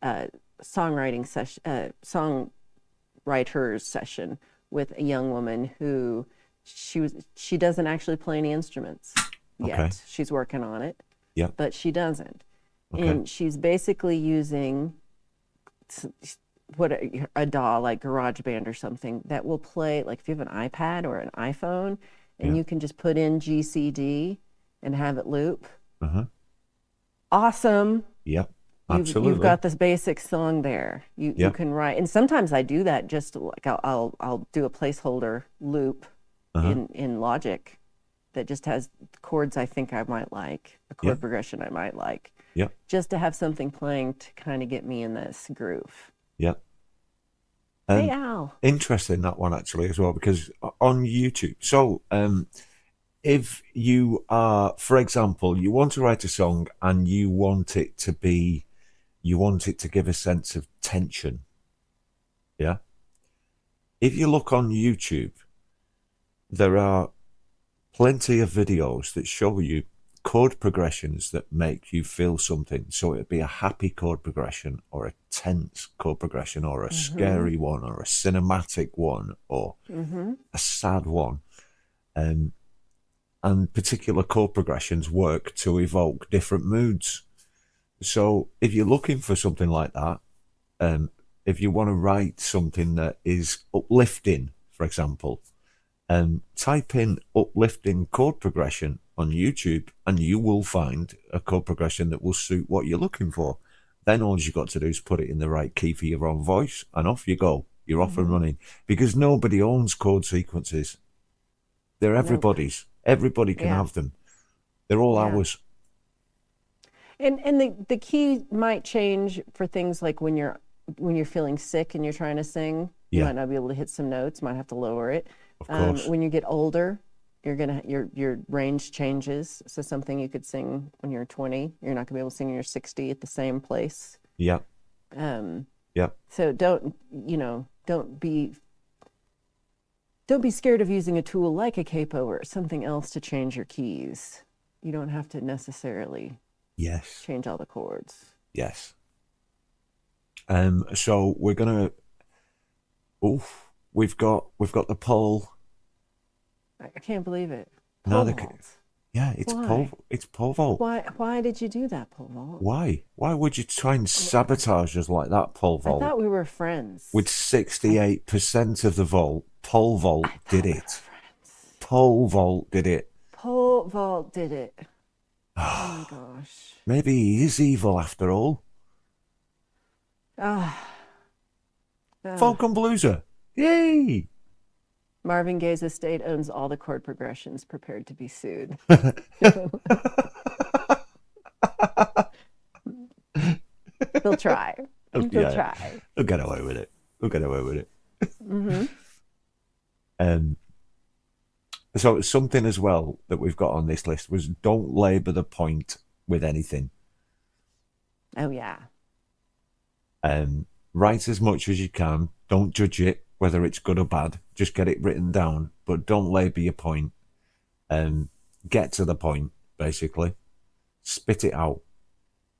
a songwriting session, songwriters session with a young woman who she doesn't actually play any instruments yet. Okay. She's working on it. Yeah. But she doesn't. Okay. And she's basically using a DAW like GarageBand or something that will play, like if you have an iPad or an iPhone, and you can just put in GCD and have it loop. Awesome. Yep. Absolutely. You've got this basic song there. You can write, and sometimes I do that. Just like I'll do a placeholder loop in Logic that just has chords I think I might like, a chord progression I might like. Yep. Just to have something playing to kind of get me in this groove. Yep. Hey, Al. Interesting, that one actually as well, because on YouTube. So if you are, for example, you want to write a song and you want it to give a sense of tension. Yeah. If you look on YouTube, there are plenty of videos that show you chord progressions that make you feel something. So it'd be a happy chord progression, or a tense chord progression, or a scary one, or a cinematic one, or a sad one. And particular chord progressions work to evoke different moods. So if you're looking for something like that, if you want to write something that is uplifting, for example, type in uplifting chord progression on YouTube, and you will find a chord progression that will suit what you're looking for. Then all you've got to do is put it in the right key for your own voice, and off you go. You're off and running, because nobody owns chord sequences. They're everybody's. Everybody can have them. They're all ours. And the key might change for things like when you're feeling sick and you're trying to sing. You might not be able to hit some notes. Might have to lower it. Of course. When you get older, your range changes. So something you could sing when you're 20, you're not gonna be able to sing when you're 60 at the same place. Yeah. So don't be scared of using a tool like a capo or something else to change your keys. You don't have to necessarily change all the chords. Yes. So we're gonna. We've got the pole. I can't believe it. No, Pole vault. Yeah, it's Why? pole. It's pole vault. Why did you do that, pole vault? Why? Why would you try and sabotage us like that, pole vault? I thought we were friends. With 68% of the vault, pole vault did it. Pole vault did it. Pole vault did it. Oh my gosh. Maybe he is evil after all. Folk and blueser. Yay! Marvin Gaye's estate owns all the chord progressions, prepared to be sued. They'll try. They'll try. They'll get away with it. So something as well that we've got on this list was don't labour the point with anything. Oh, yeah. Write as much as you can. Don't judge it, whether it's good or bad. Just get it written down, but don't labour your point. Get to the point, basically. Spit it out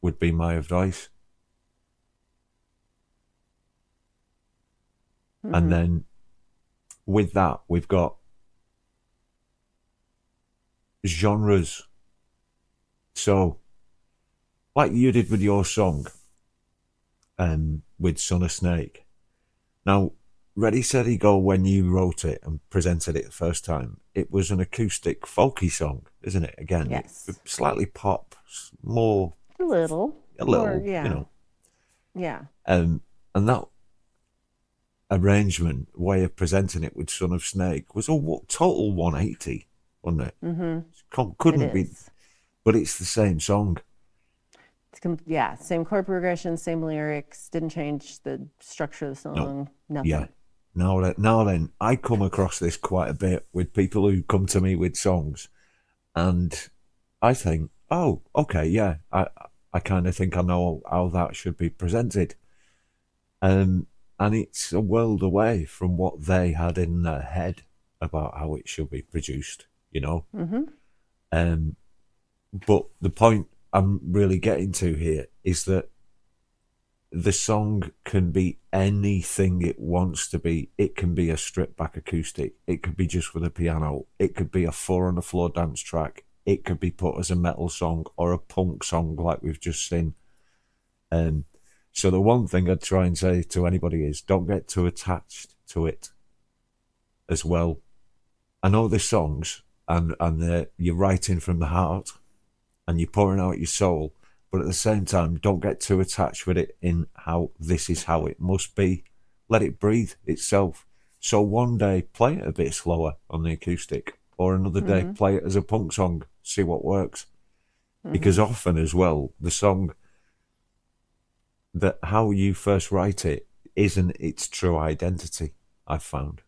would be my advice. Mm-hmm. And then with that, we've got genres. So, like you did with your song, with Son of Snake. Now, Ready, Steady, Go, when you wrote it and presented it the first time, it was an acoustic folky song, isn't it? Again, yes. Slightly pop, more... A little, more, yeah. You know. Yeah. And that arrangement, way of presenting it with Son of Snake was a total 180, wasn't it? Mm-hmm. Couldn't be... But it's the same song. Same chord progression, same lyrics, didn't change the structure of the song, nothing. Yeah. Now then, I come across this quite a bit with people who come to me with songs, and I think, oh, okay, yeah, I kind of think I know how that should be presented. And it's a world away from what they had in their head about how it should be produced, you know? Mm-hmm. But the point I'm really getting to here is that the song can be anything it wants to be. It can be a stripped back acoustic. It could be just with a piano. It could be a 4-on-the-floor dance track. It could be put as a metal song or a punk song like we've just seen. So the one thing I'd try and say to anybody is don't get too attached to it as well. I know the songs and you're writing from the heart and you're pouring out your soul, but at the same time, don't get too attached with it in how this is how it must be. Let it breathe itself. So one day, play it a bit slower on the acoustic, or another day, play it as a punk song, see what works. Mm-hmm. Because often as well, the song, that how you first write it isn't its true identity, I've found.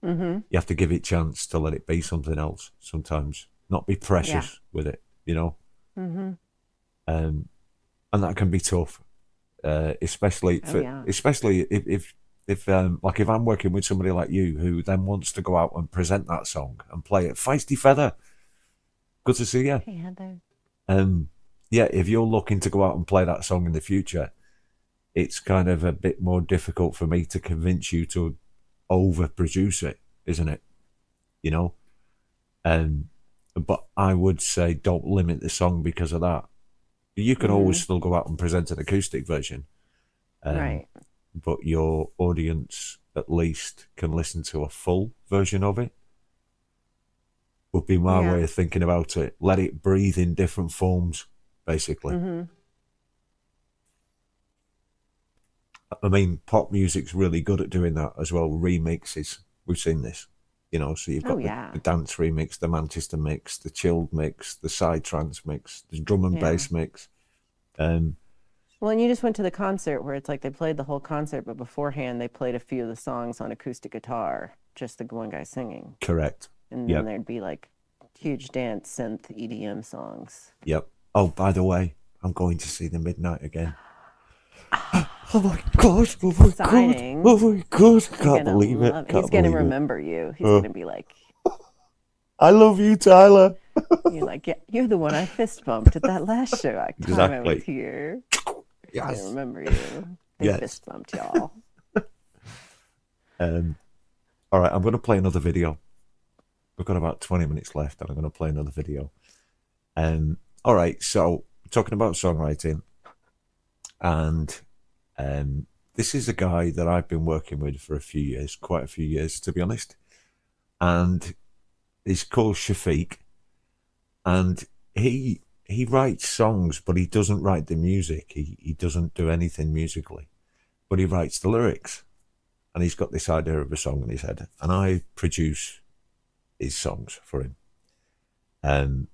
Mm-hmm. You have to give it a chance to let it be something else sometimes, not be precious with it, you know? Mm-hmm. And that can be tough, especially if I'm working with somebody like you who then wants to go out and present that song and play it. Feisty Feather, good to see you. Hey, Heather. If you're looking to go out and play that song in the future, it's kind of a bit more difficult for me to convince you to overproduce it, isn't it? You know? But I would say don't limit the song because of that. You can always still go out and present an acoustic version. Right. But your audience at least can listen to a full version of it. Would be my way of thinking about it. Let it breathe in different forms, basically. Mm-hmm. I mean, pop music's really good at doing that as well. Remixes, we've seen this, you know. So you've got the dance remix, the Manchester mix, the chilled mix, the psytrance mix, the drum and bass mix. Well, and you just went to the concert where it's like they played the whole concert, but beforehand they played a few of the songs on acoustic guitar, just the one guy singing. Correct. And then there'd be like huge dance synth EDM songs. Yep. Oh, by the way, I'm going to see the Midnight again. Oh my god! Oh my Exciting. god! Oh my god! I can't believe it. He's gonna remember you. He's gonna be like, "I love you, Tyler." You're like, yeah, you're the one I fist bumped at that last show. I was here. Yes. I remember you. They fist bumped y'all. All right, I'm going to play another video. We've got about 20 minutes left, and I'm going to play another video. All right, so talking about songwriting, and this is a guy that I've been working with for a few years, quite a few years, to be honest. And he's called Shafiq, and he writes songs, but he doesn't write the music. He doesn't do anything musically, but he writes the lyrics. And he's got this idea of a song in his head, and I produce his songs for him. And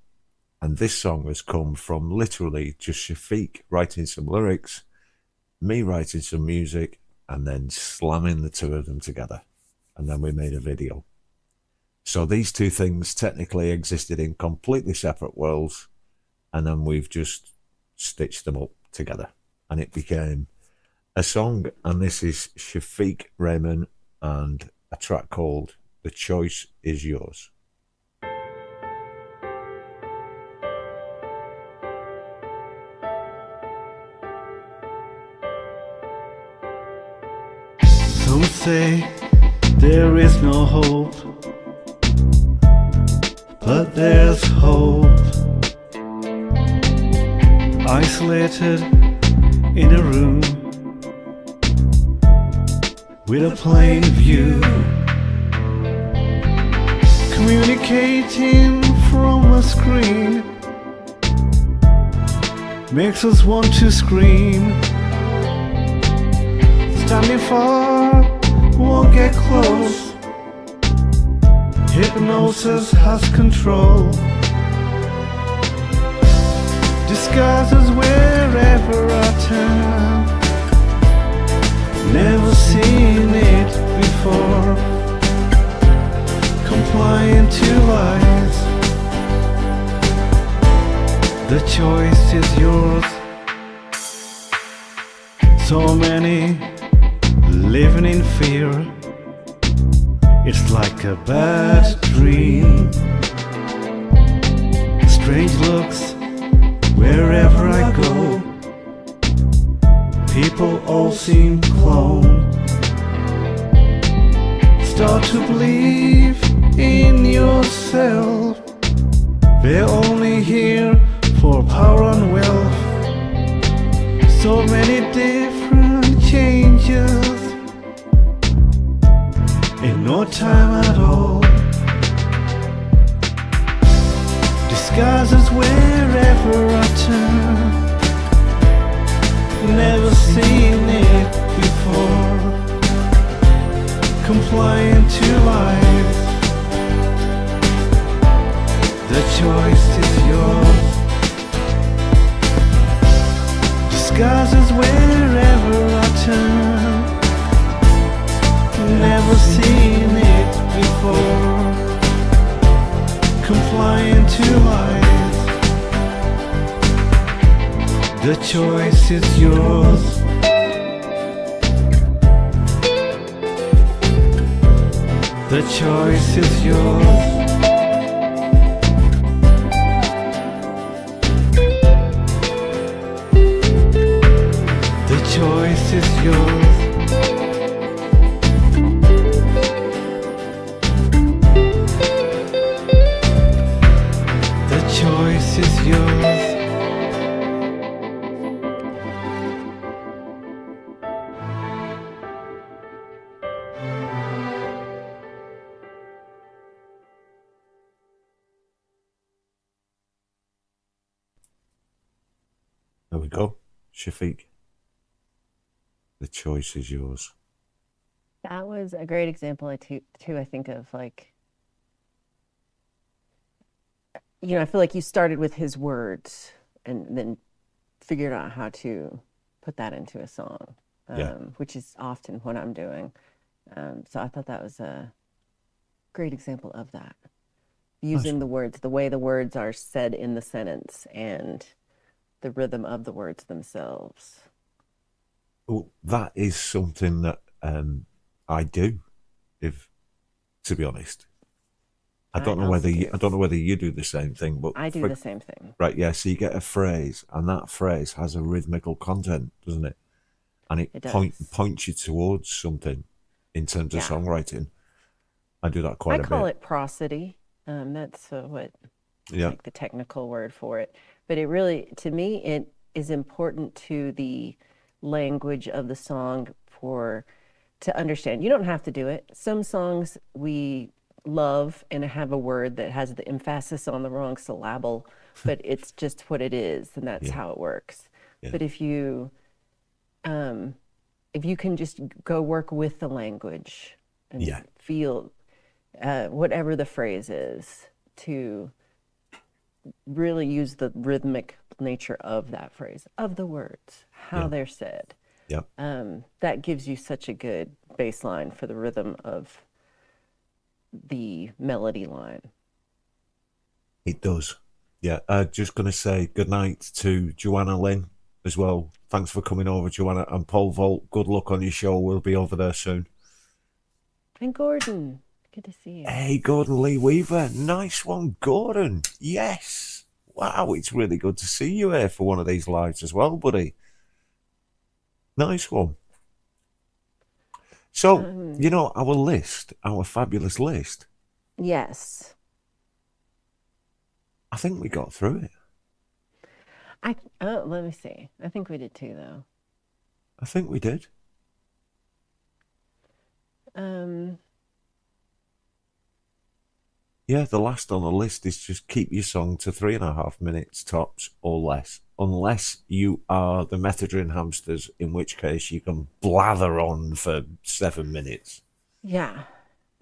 this song has come from literally just Shafiq writing some lyrics, me writing some music, and then slamming the two of them together. And then we made a video. So these two things technically existed in completely separate worlds, and then we've just stitched them up together, and it became a song. And this is Shafiq Raymond and a track called The Choice Is Yours. Some say there is no hope, but there's hope. Isolated in a room with a plain view, communicating from a screen makes us want to scream. Standing far, won't get close. Hypnosis has control. Disguises wherever I turn. Never seen it before. Complying to lies. The choice is yours. So many living in fear. It's like a bad dream. Strange looks wherever I go. People all seem cloned. Start to believe in yourself. They're only here for power and wealth. So many different changes in no time at all. Disguises wherever I turn. Never seen it before. Complying to life. The choice is yours. Disguises wherever I turn. Never seen it before. Complying to life. The choice is yours. The choice is yours. The choice is yours. The choice is yours. There we go. Shafiq. The choice is yours. That was a great example too, I think, of like, you know, I feel like you started with his words and then figured out how to put that into a song, which is often what I'm doing. So I thought that was a great example of that. Using the words, the way the words are said in the sentence and the rhythm of the words themselves. Well, that is something that I do, to be honest. I don't know whether you do the same thing, but I do the same thing. Right, yeah. So you get a phrase, and that phrase has a rhythmical content, doesn't it? And it points you towards something in terms of songwriting. I do that quite a bit. I call it prosody. That's what like the technical word for it. But it really, to me, it is important to the language of the song to understand. You don't have to do it. Some songs we love and have a word that has the emphasis on the wrong syllable, but it's just what it is, and that's how it works. But if you can just go work with the language and feel whatever the phrase is, to really use the rhythmic nature of that phrase, of the words, how they're said. That gives you such a good baseline for the rhythm of the melody line. It does. Yeah. Just going to say good night to Joanna Lynn as well. Thanks for coming over, Joanna. And Paul Volt, good luck on your show. We'll be over there soon. And Gordon, good to see you. Hey, Gordon Lee Weaver. Nice one, Gordon. Yes. Wow, it's really good to see you here for one of these lives as well, buddy. Nice one. So, you know, our fabulous list. Yes. I think we got through it. Let me see. I think we did too, though. I think we did. Yeah, the last on the list is just keep your song to 3.5 minutes tops or less, unless you are the Methadone hamsters, in which case you can blather on for 7 minutes. Yeah.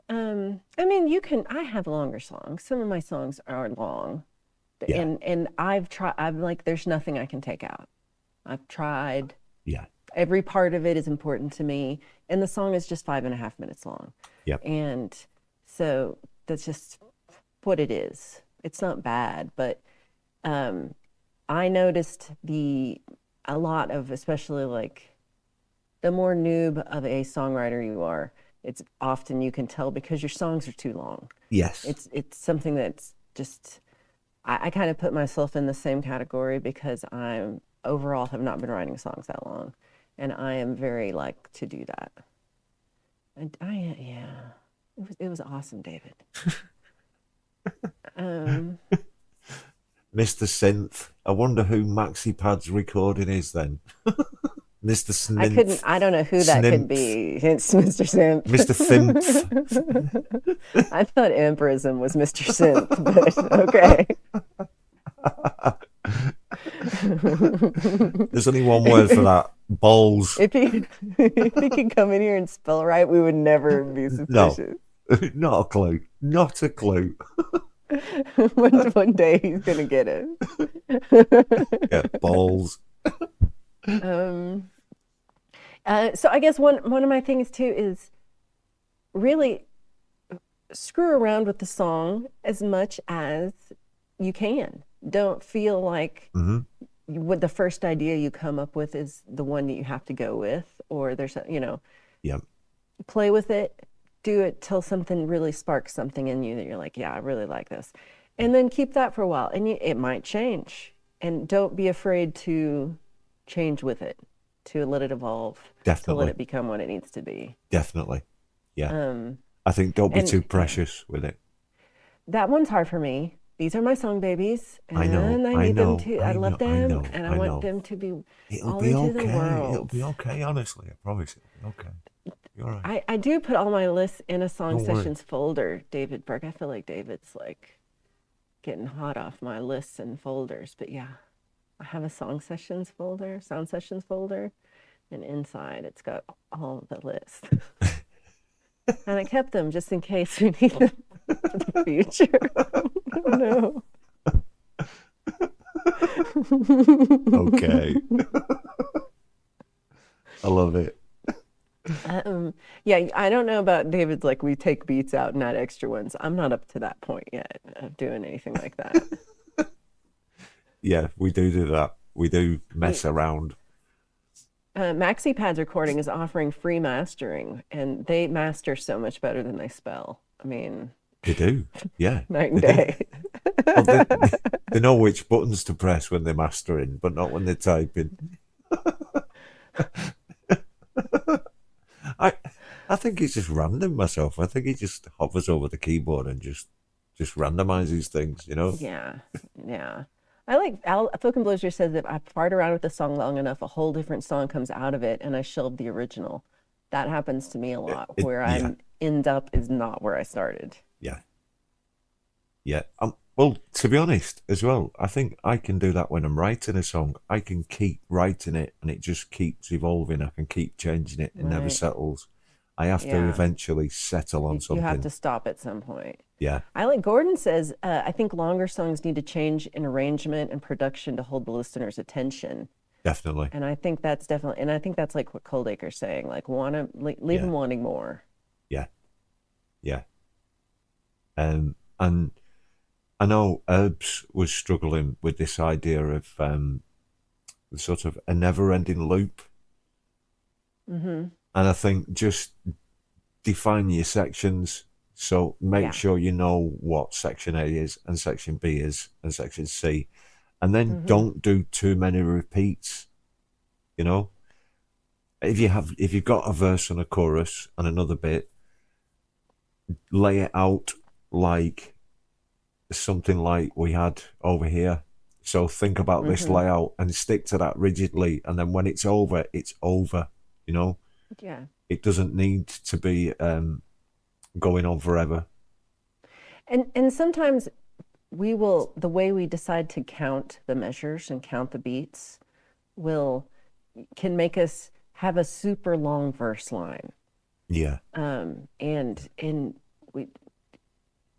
I mean, I have longer songs. Some of my songs are long. Yeah. And I'm like, there's nothing I can take out. I've tried. Yeah. Every part of it is important to me. And the song is just 5.5 minutes long. Yeah. And so that's just what it is. It's not bad, but I noticed a lot of, especially like the more noob of a songwriter you are, it's often you can tell because your songs are too long. Yes. It's something that's just, I kind of put myself in the same category because I'm overall have not been writing songs that long. And I am very like to do that. And it was awesome, David. Mr. Synth. I wonder who Maxi Pad's recording is then. Mr. Synth. I don't know who that could be. It's Mr. Synth. Mr. Synth. I thought Emperism was Mr. Synth, but okay. There's only one word for that. Balls. If he could come in here and spell right, we would never be suspicious. No, not a clue. Not a clue. One day he's gonna get it. Yeah, balls. So I guess one of my things too is really screw around with the song as much as you can. Don't feel like what the first idea you come up with is the one that you have to go with, or there's play with it. Do it till something really sparks something in you that you're like, yeah, I really like this. And then keep that for a while. And it might change. And don't be afraid to change with it, to let it evolve. Definitely. To let it become what it needs to be. Definitely. Yeah. I think don't be too precious with it. That one's hard for me. These are my song babies. And I need them to, I love them. And I want them to be all into the world. It'll be okay, honestly. I promise it'll be okay. Right. I do put all my lists in a song sessions folder, David Burke. I feel like David's like getting hot off my lists and folders. But yeah, I have a sound sessions folder and inside it's got all of the lists. And I kept them just in case we need them in the future. No. Okay. I love it. Yeah, I don't know about David's, like, we take beats out and add extra ones. I'm not up to that point yet of doing anything like that. Yeah, we do that. We do mess around. MaxiPad's Recording is offering free mastering, and they master so much better than they spell. I mean, They do, yeah. night and day. Well, they know which buttons to press when they're mastering, but not when they're typing. I think it's just random myself. I think he just hovers over the keyboard and just randomizes things, you know? Yeah, yeah. I like Folk and Blizzard says if I fart around with the song long enough, a whole different song comes out of it, and I shelve the original. That happens to me a lot, where I end up is not where I started. Yeah. Yeah. Well, to be honest, as well, I think I can do that when I'm writing a song. I can keep writing it, and it just keeps evolving. I can keep changing it. It never settles. I have to eventually settle on something. You have to stop at some point. Yeah. Gordon says, I think longer songs need to change in arrangement and production to hold the listener's attention. Definitely. And I think that's definitely, and I think that's like what Coldacre's saying, like leave them wanting more. Yeah. Yeah. And I know Herbs was struggling with this idea of sort of a never-ending loop. Mm-hmm. And I think just define your sections. So make sure you know what section A is and section B is and section C. And then don't do too many repeats, you know? If you've got a verse and a chorus and another bit, lay it out like something like we had over here. So think about this layout and stick to that rigidly. And then when it's over, you know? Yeah. It doesn't need to be going on forever. And sometimes the way we decide to count the measures and count the beats can make us have a super long verse line. Yeah. And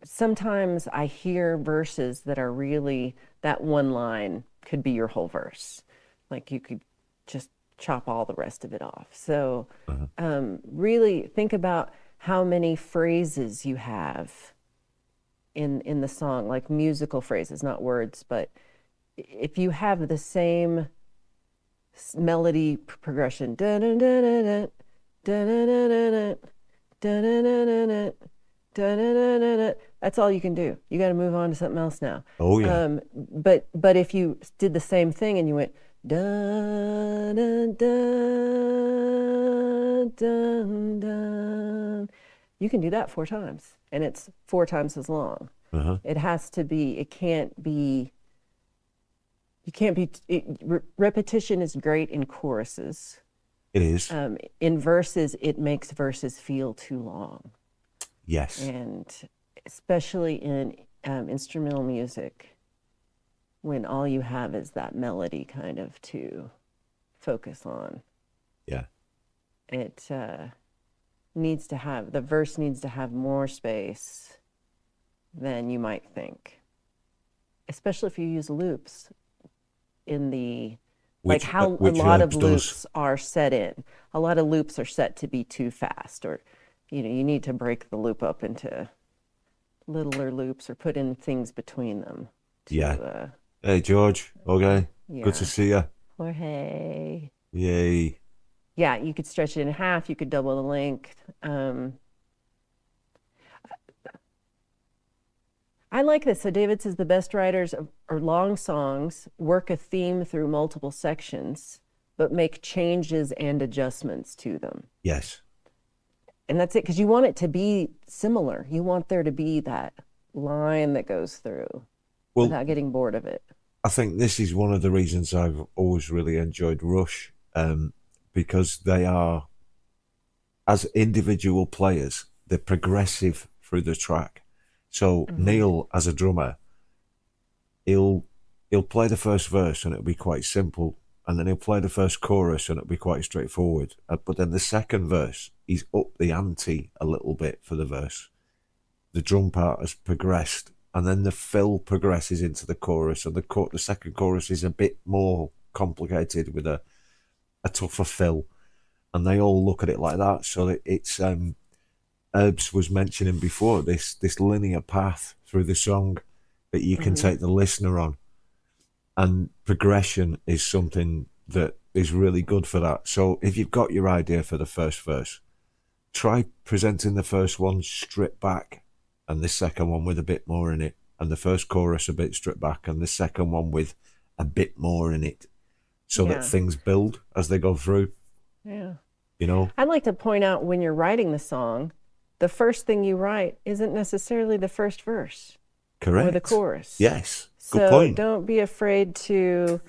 sometimes I hear verses that are really, that one line could be your whole verse. Like you could just chop all the rest of it off. So really think about how many phrases you have in the song, like musical phrases, not words, but if you have the same melody progression, that's all you can do. You got to move on to something else now. Oh yeah. But if you did the same thing and you went dun dun dun dun dun, you can do that 4 times, and it's 4 times as long. It has to be. It can't be. You can't be. Repetition is great in choruses. It is. In verses, it makes verses feel too long. Yes. And especially in instrumental music, when all you have is that melody kind of to focus on. Yeah. It needs to have, the verse needs to have more space than you might think. Especially if you use loops in the, like how a lot of loops are set in. A lot of loops are set to be too fast, or, you know, you need to break the loop up into littler loops or put in things between them. Hey, George. Okay. Yeah. Good to see you. Jorge. Yay. Yeah, you could stretch it in half. You could double the length. I like this. So David says the best writers are long songs, work a theme through multiple sections, but make changes and adjustments to them. Yes. And that's it, because you want it to be similar. You want there to be that line that goes through without getting bored of it. I think this is one of the reasons I've always really enjoyed Rush, because they are, as individual players, they're progressive through the track. So Neil, as a drummer, he'll play the first verse and it'll be quite simple, and then he'll play the first chorus and it'll be quite straightforward. But then the second verse, he's up the ante a little bit for the verse. The drum part has progressed, and then the fill progresses into the chorus, and the second chorus is a bit more complicated with a tougher fill, and they all look at it like that. So it's Herbs was mentioning before, this linear path through the song that you can take the listener on. And progression is something that is really good for that. So if you've got your idea for the first verse, try presenting the first one stripped back and the second one with a bit more in it, and the first chorus a bit stripped back and the second one with a bit more in it, so that things build as they go through. Yeah. You know? I'd like to point out, when you're writing the song, the first thing you write isn't necessarily the first verse. Correct. Or the chorus. Yes. Good So point. don't be afraid to,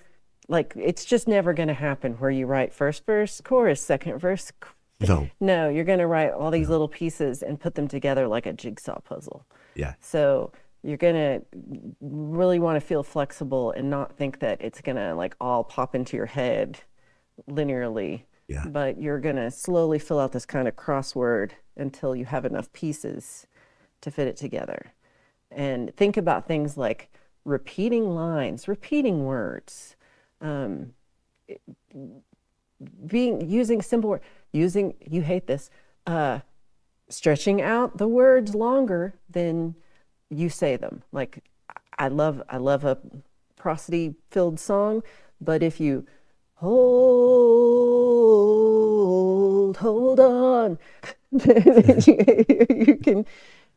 like, it's just never going to happen where you write first verse, chorus, second verse. No. No, you're going to write all these little pieces and put them together like a jigsaw puzzle. Yeah. So you're going to really want to feel flexible and not think that it's going to like all pop into your head linearly. Yeah. But you're going to slowly fill out this kind of crossword until you have enough pieces to fit it together. And think about things like repeating lines, repeating words, using simple words, you hate this, stretching out the words longer than you say them. Like, I love a prosody filled song, but if you hold on, you can,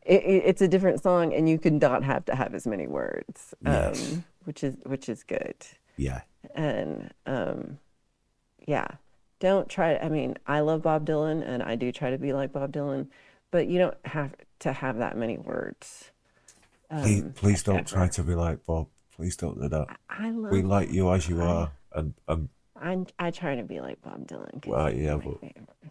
it's a different song, and you can not have to have as many words, Yes. which is good. Yeah. And yeah, don't try. I mean, I love Bob Dylan, and I do try to be like Bob Dylan, but you don't have to have that many words. Please don't try to be like Bob. Please don't do that. We like you as you are, and I try to be like Bob Dylan. well, yeah, but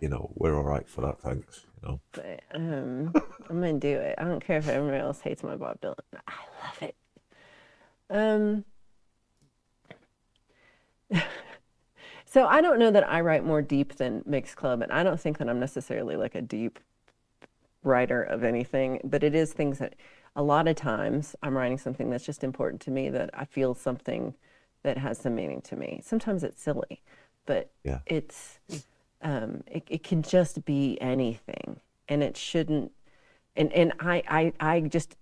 you know, we're all right for that, thanks. You know. But I'm gonna do it. I don't care if everybody else hates my Bob Dylan. I love it. So I don't know that I write more deep than Mix Club, and I don't think that I'm necessarily like a deep writer of anything, but it is things that a lot of times I'm writing something that's just important to me, that I feel something that has some meaning to me. Sometimes it's silly, but it's it can just be anything, and it shouldn't. And I just,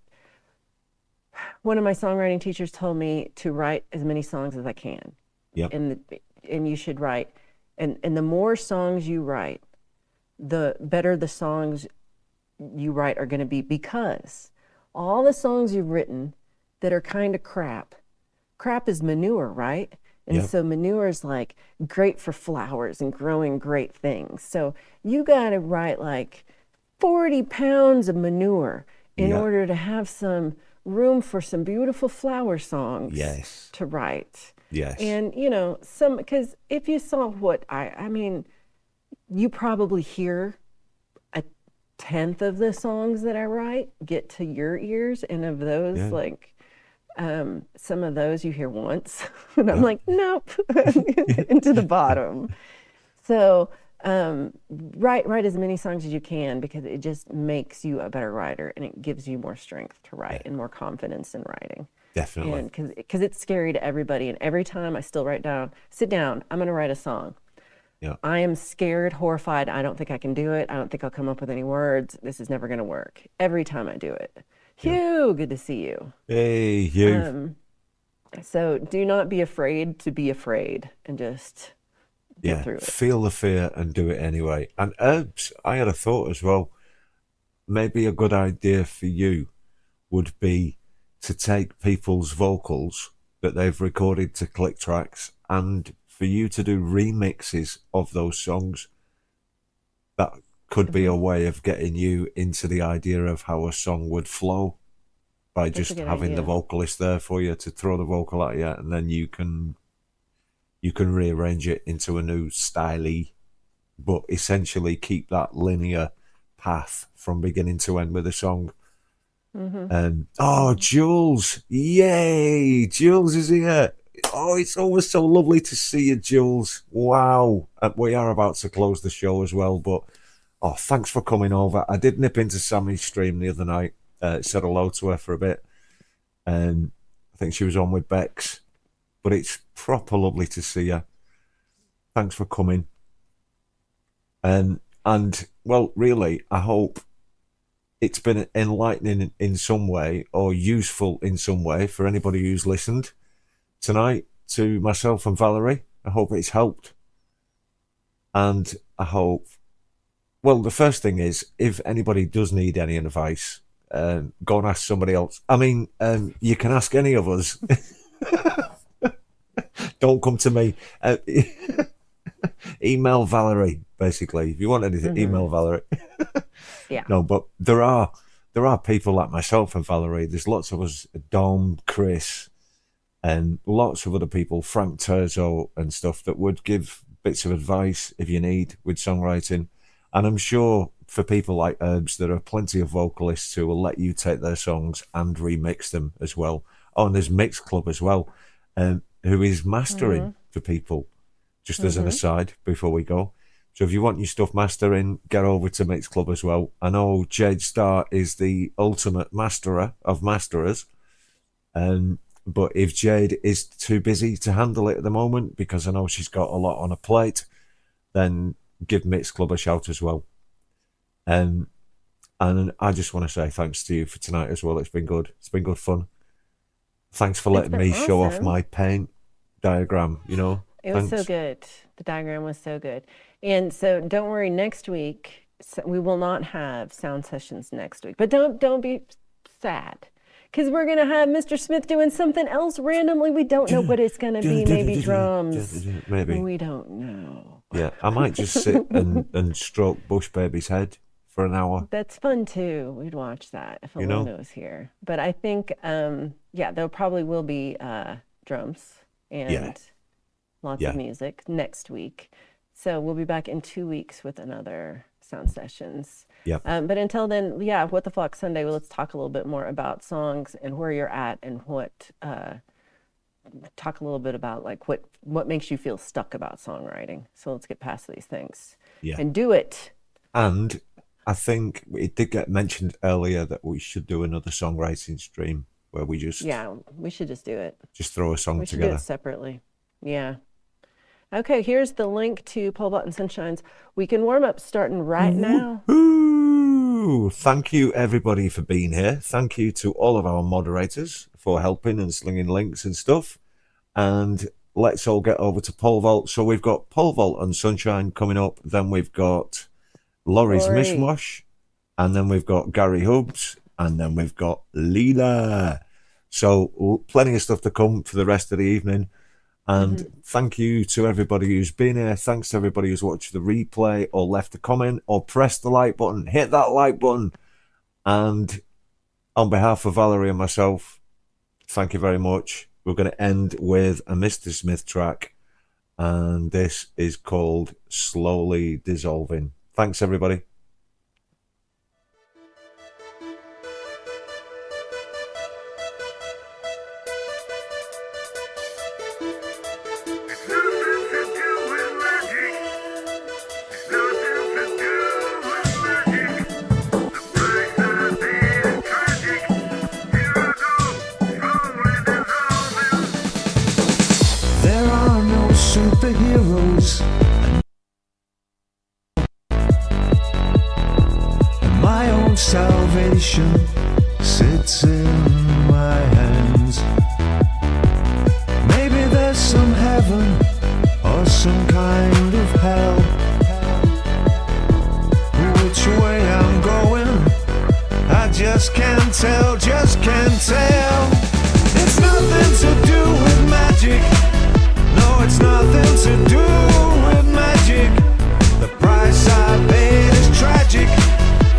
one of my songwriting teachers told me to write as many songs as I can. Yeah. And you should write, and the more songs you write, the better the songs you write are going to be, because all the songs you've written that are kind of crap is manure, right? And so manure is like great for flowers and growing great things. So you got to write like 40 pounds of manure in order to have some room for some beautiful flower songs to write. Yes. And, you know, because if you saw what I mean, you probably hear a tenth of the songs that I write get to your ears. And of those, like, some of those you hear once. And I'm like, nope, into the bottom. So write as many songs as you can, because it just makes you a better writer, and it gives you more strength to write and more confidence in writing. Definitely. And because it's scary to everybody, and every time I still sit down, I'm going to write a song. Yeah. I am scared, horrified. I don't think I can do it. I don't think I'll come up with any words. This is never going to work. Every time I do it. Hugh, good to see you. Hey, Hugh. So do not be afraid to be afraid, and just get through it. Feel the fear and do it anyway. And Herbs, I had a thought as well. Maybe a good idea for you would be to take people's vocals that they've recorded to click tracks, and for you to do remixes of those songs. That could be a way of getting you into the idea of how a song would flow, by just having the vocalist there for you to throw the vocal at you, and then you can rearrange it into a new styley, but essentially keep that linear path from beginning to end with a song. Oh, Jules! Yay! Jules is here. Oh, it's always so lovely to see you, Jules. Wow. We are about to close the show as well, but oh, thanks for coming over. I did nip into Sammy's stream the other night, said hello to her for a bit, and I think she was on with Bex, but it's proper lovely to see you. Thanks for coming. And well, really, I hope it's been enlightening in some way or useful in some way for anybody who's listened tonight to myself and Valerie. I hope it's helped. And I hope, well, the first thing is, if anybody does need any advice, go and ask somebody else. I mean, you can ask any of us. Don't come to me. Email Valerie, basically. If you want anything, email Valerie. Yeah. No, but there are people like myself and Valerie. There's lots of us, Dom, Chris, and lots of other people, Frank Terzo and stuff, that would give bits of advice if you need with songwriting. And I'm sure for people like Herbs, there are plenty of vocalists who will let you take their songs and remix them as well. Oh, and there's Mix Club as well, who is mastering for people, just as an aside before we go. So if you want your stuff mastering, get over to Mix Club as well. I know Jade Starr is the ultimate masterer of masterers. But if Jade is too busy to handle it at the moment, because I know she's got a lot on her plate, then give Mix Club a shout as well. And I just want to say thanks to you for tonight as well. It's been good. It's been good fun. Thanks for letting me show off my paint diagram, you know. It was so good. The diagram was so good. And so don't worry, next week, we will not have sound sessions next week. But don't be sad, because we're going to have Mr. Smith doing something else randomly. We don't know what it's going to be. Maybe drums. Maybe. We don't know. Yeah, I might just sit and stroke Bush Baby's head for an hour. That's fun too. We'd watch that if Alona was here. But I think, there probably will be drums and lots of music next week. So we'll be back in 2 weeks with another sound sessions. Yeah. But until then, What the Flock Sunday. Well, let's talk a little bit more about songs and where you're at, and what. Talk a little bit about like what makes you feel stuck about songwriting. So let's get past these things and do it. And I think it did get mentioned earlier that we should do another songwriting stream where we just we should just do it. Just throw a song we should together do it separately. Yeah. Okay, here's the link to Paul Bhat and Sunshine's Weekend Warm-Up starting right now. Ooh, thank you, everybody, for being here. Thank you to all of our moderators for helping and slinging links and stuff. And let's all get over to Pole Vault. So we've got Pole Vault and Sunshine coming up. Then we've got Laurie's Mishmash. And then we've got Gary Hubbs. And then we've got Leela. So plenty of stuff to come for the rest of the evening. And thank you to everybody who's been here. Thanks to everybody who's watched the replay or left a comment or pressed the like button. Hit that like button. And on behalf of Valerie and myself, thank you very much. We're going to end with a Mr. Smith track. And this is called Slowly Dissolving. Thanks, everybody. Superheroes, and my own salvation sits in my hands. Maybe there's some heaven or some kind of hell. Which way I'm going, I just can't tell, just can't tell. It's nothing to do with magic. No, it's nothing to do with magic. The price I paid is tragic.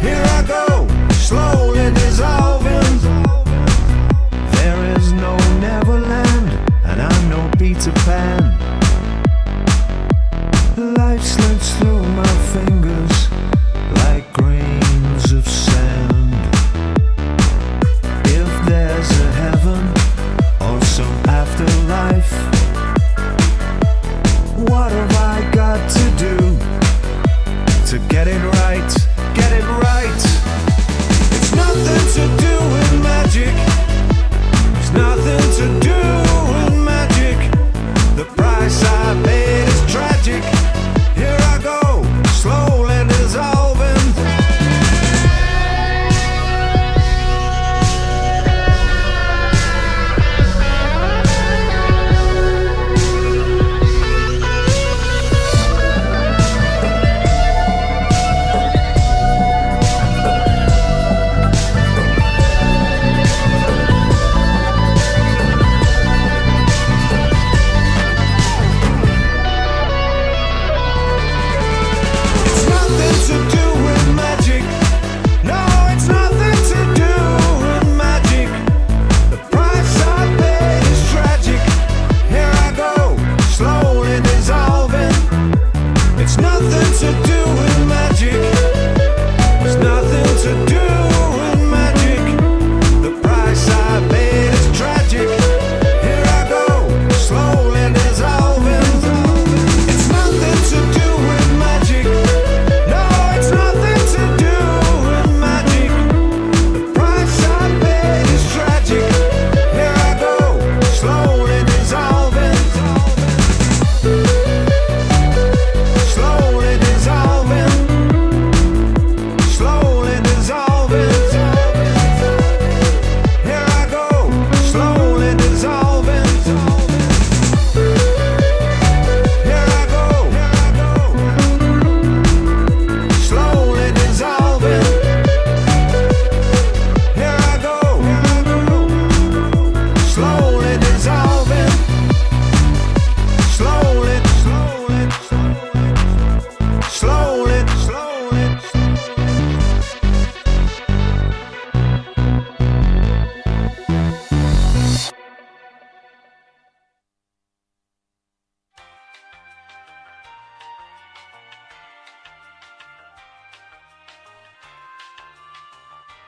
Here I go, slowly dissolving. There is no Neverland, and I'm no Peter Pan. Life slips through my fingers like grains of sand. If there's a heaven or some afterlife,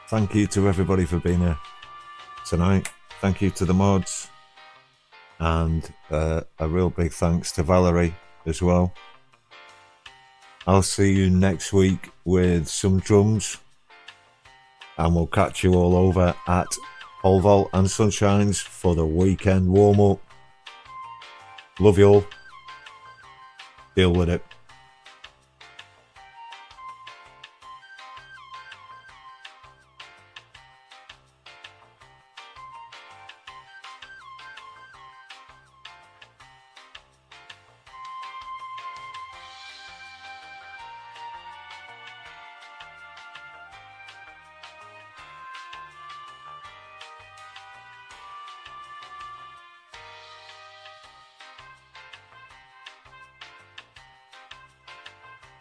Thank you to everybody for being here tonight. Thank you to the mods. And a real big thanks to Valerie as well. I'll see you next week with some drums. And we'll catch you all over at Pole Vault and Sunshines for the weekend warm-up. Love you all. Deal with it.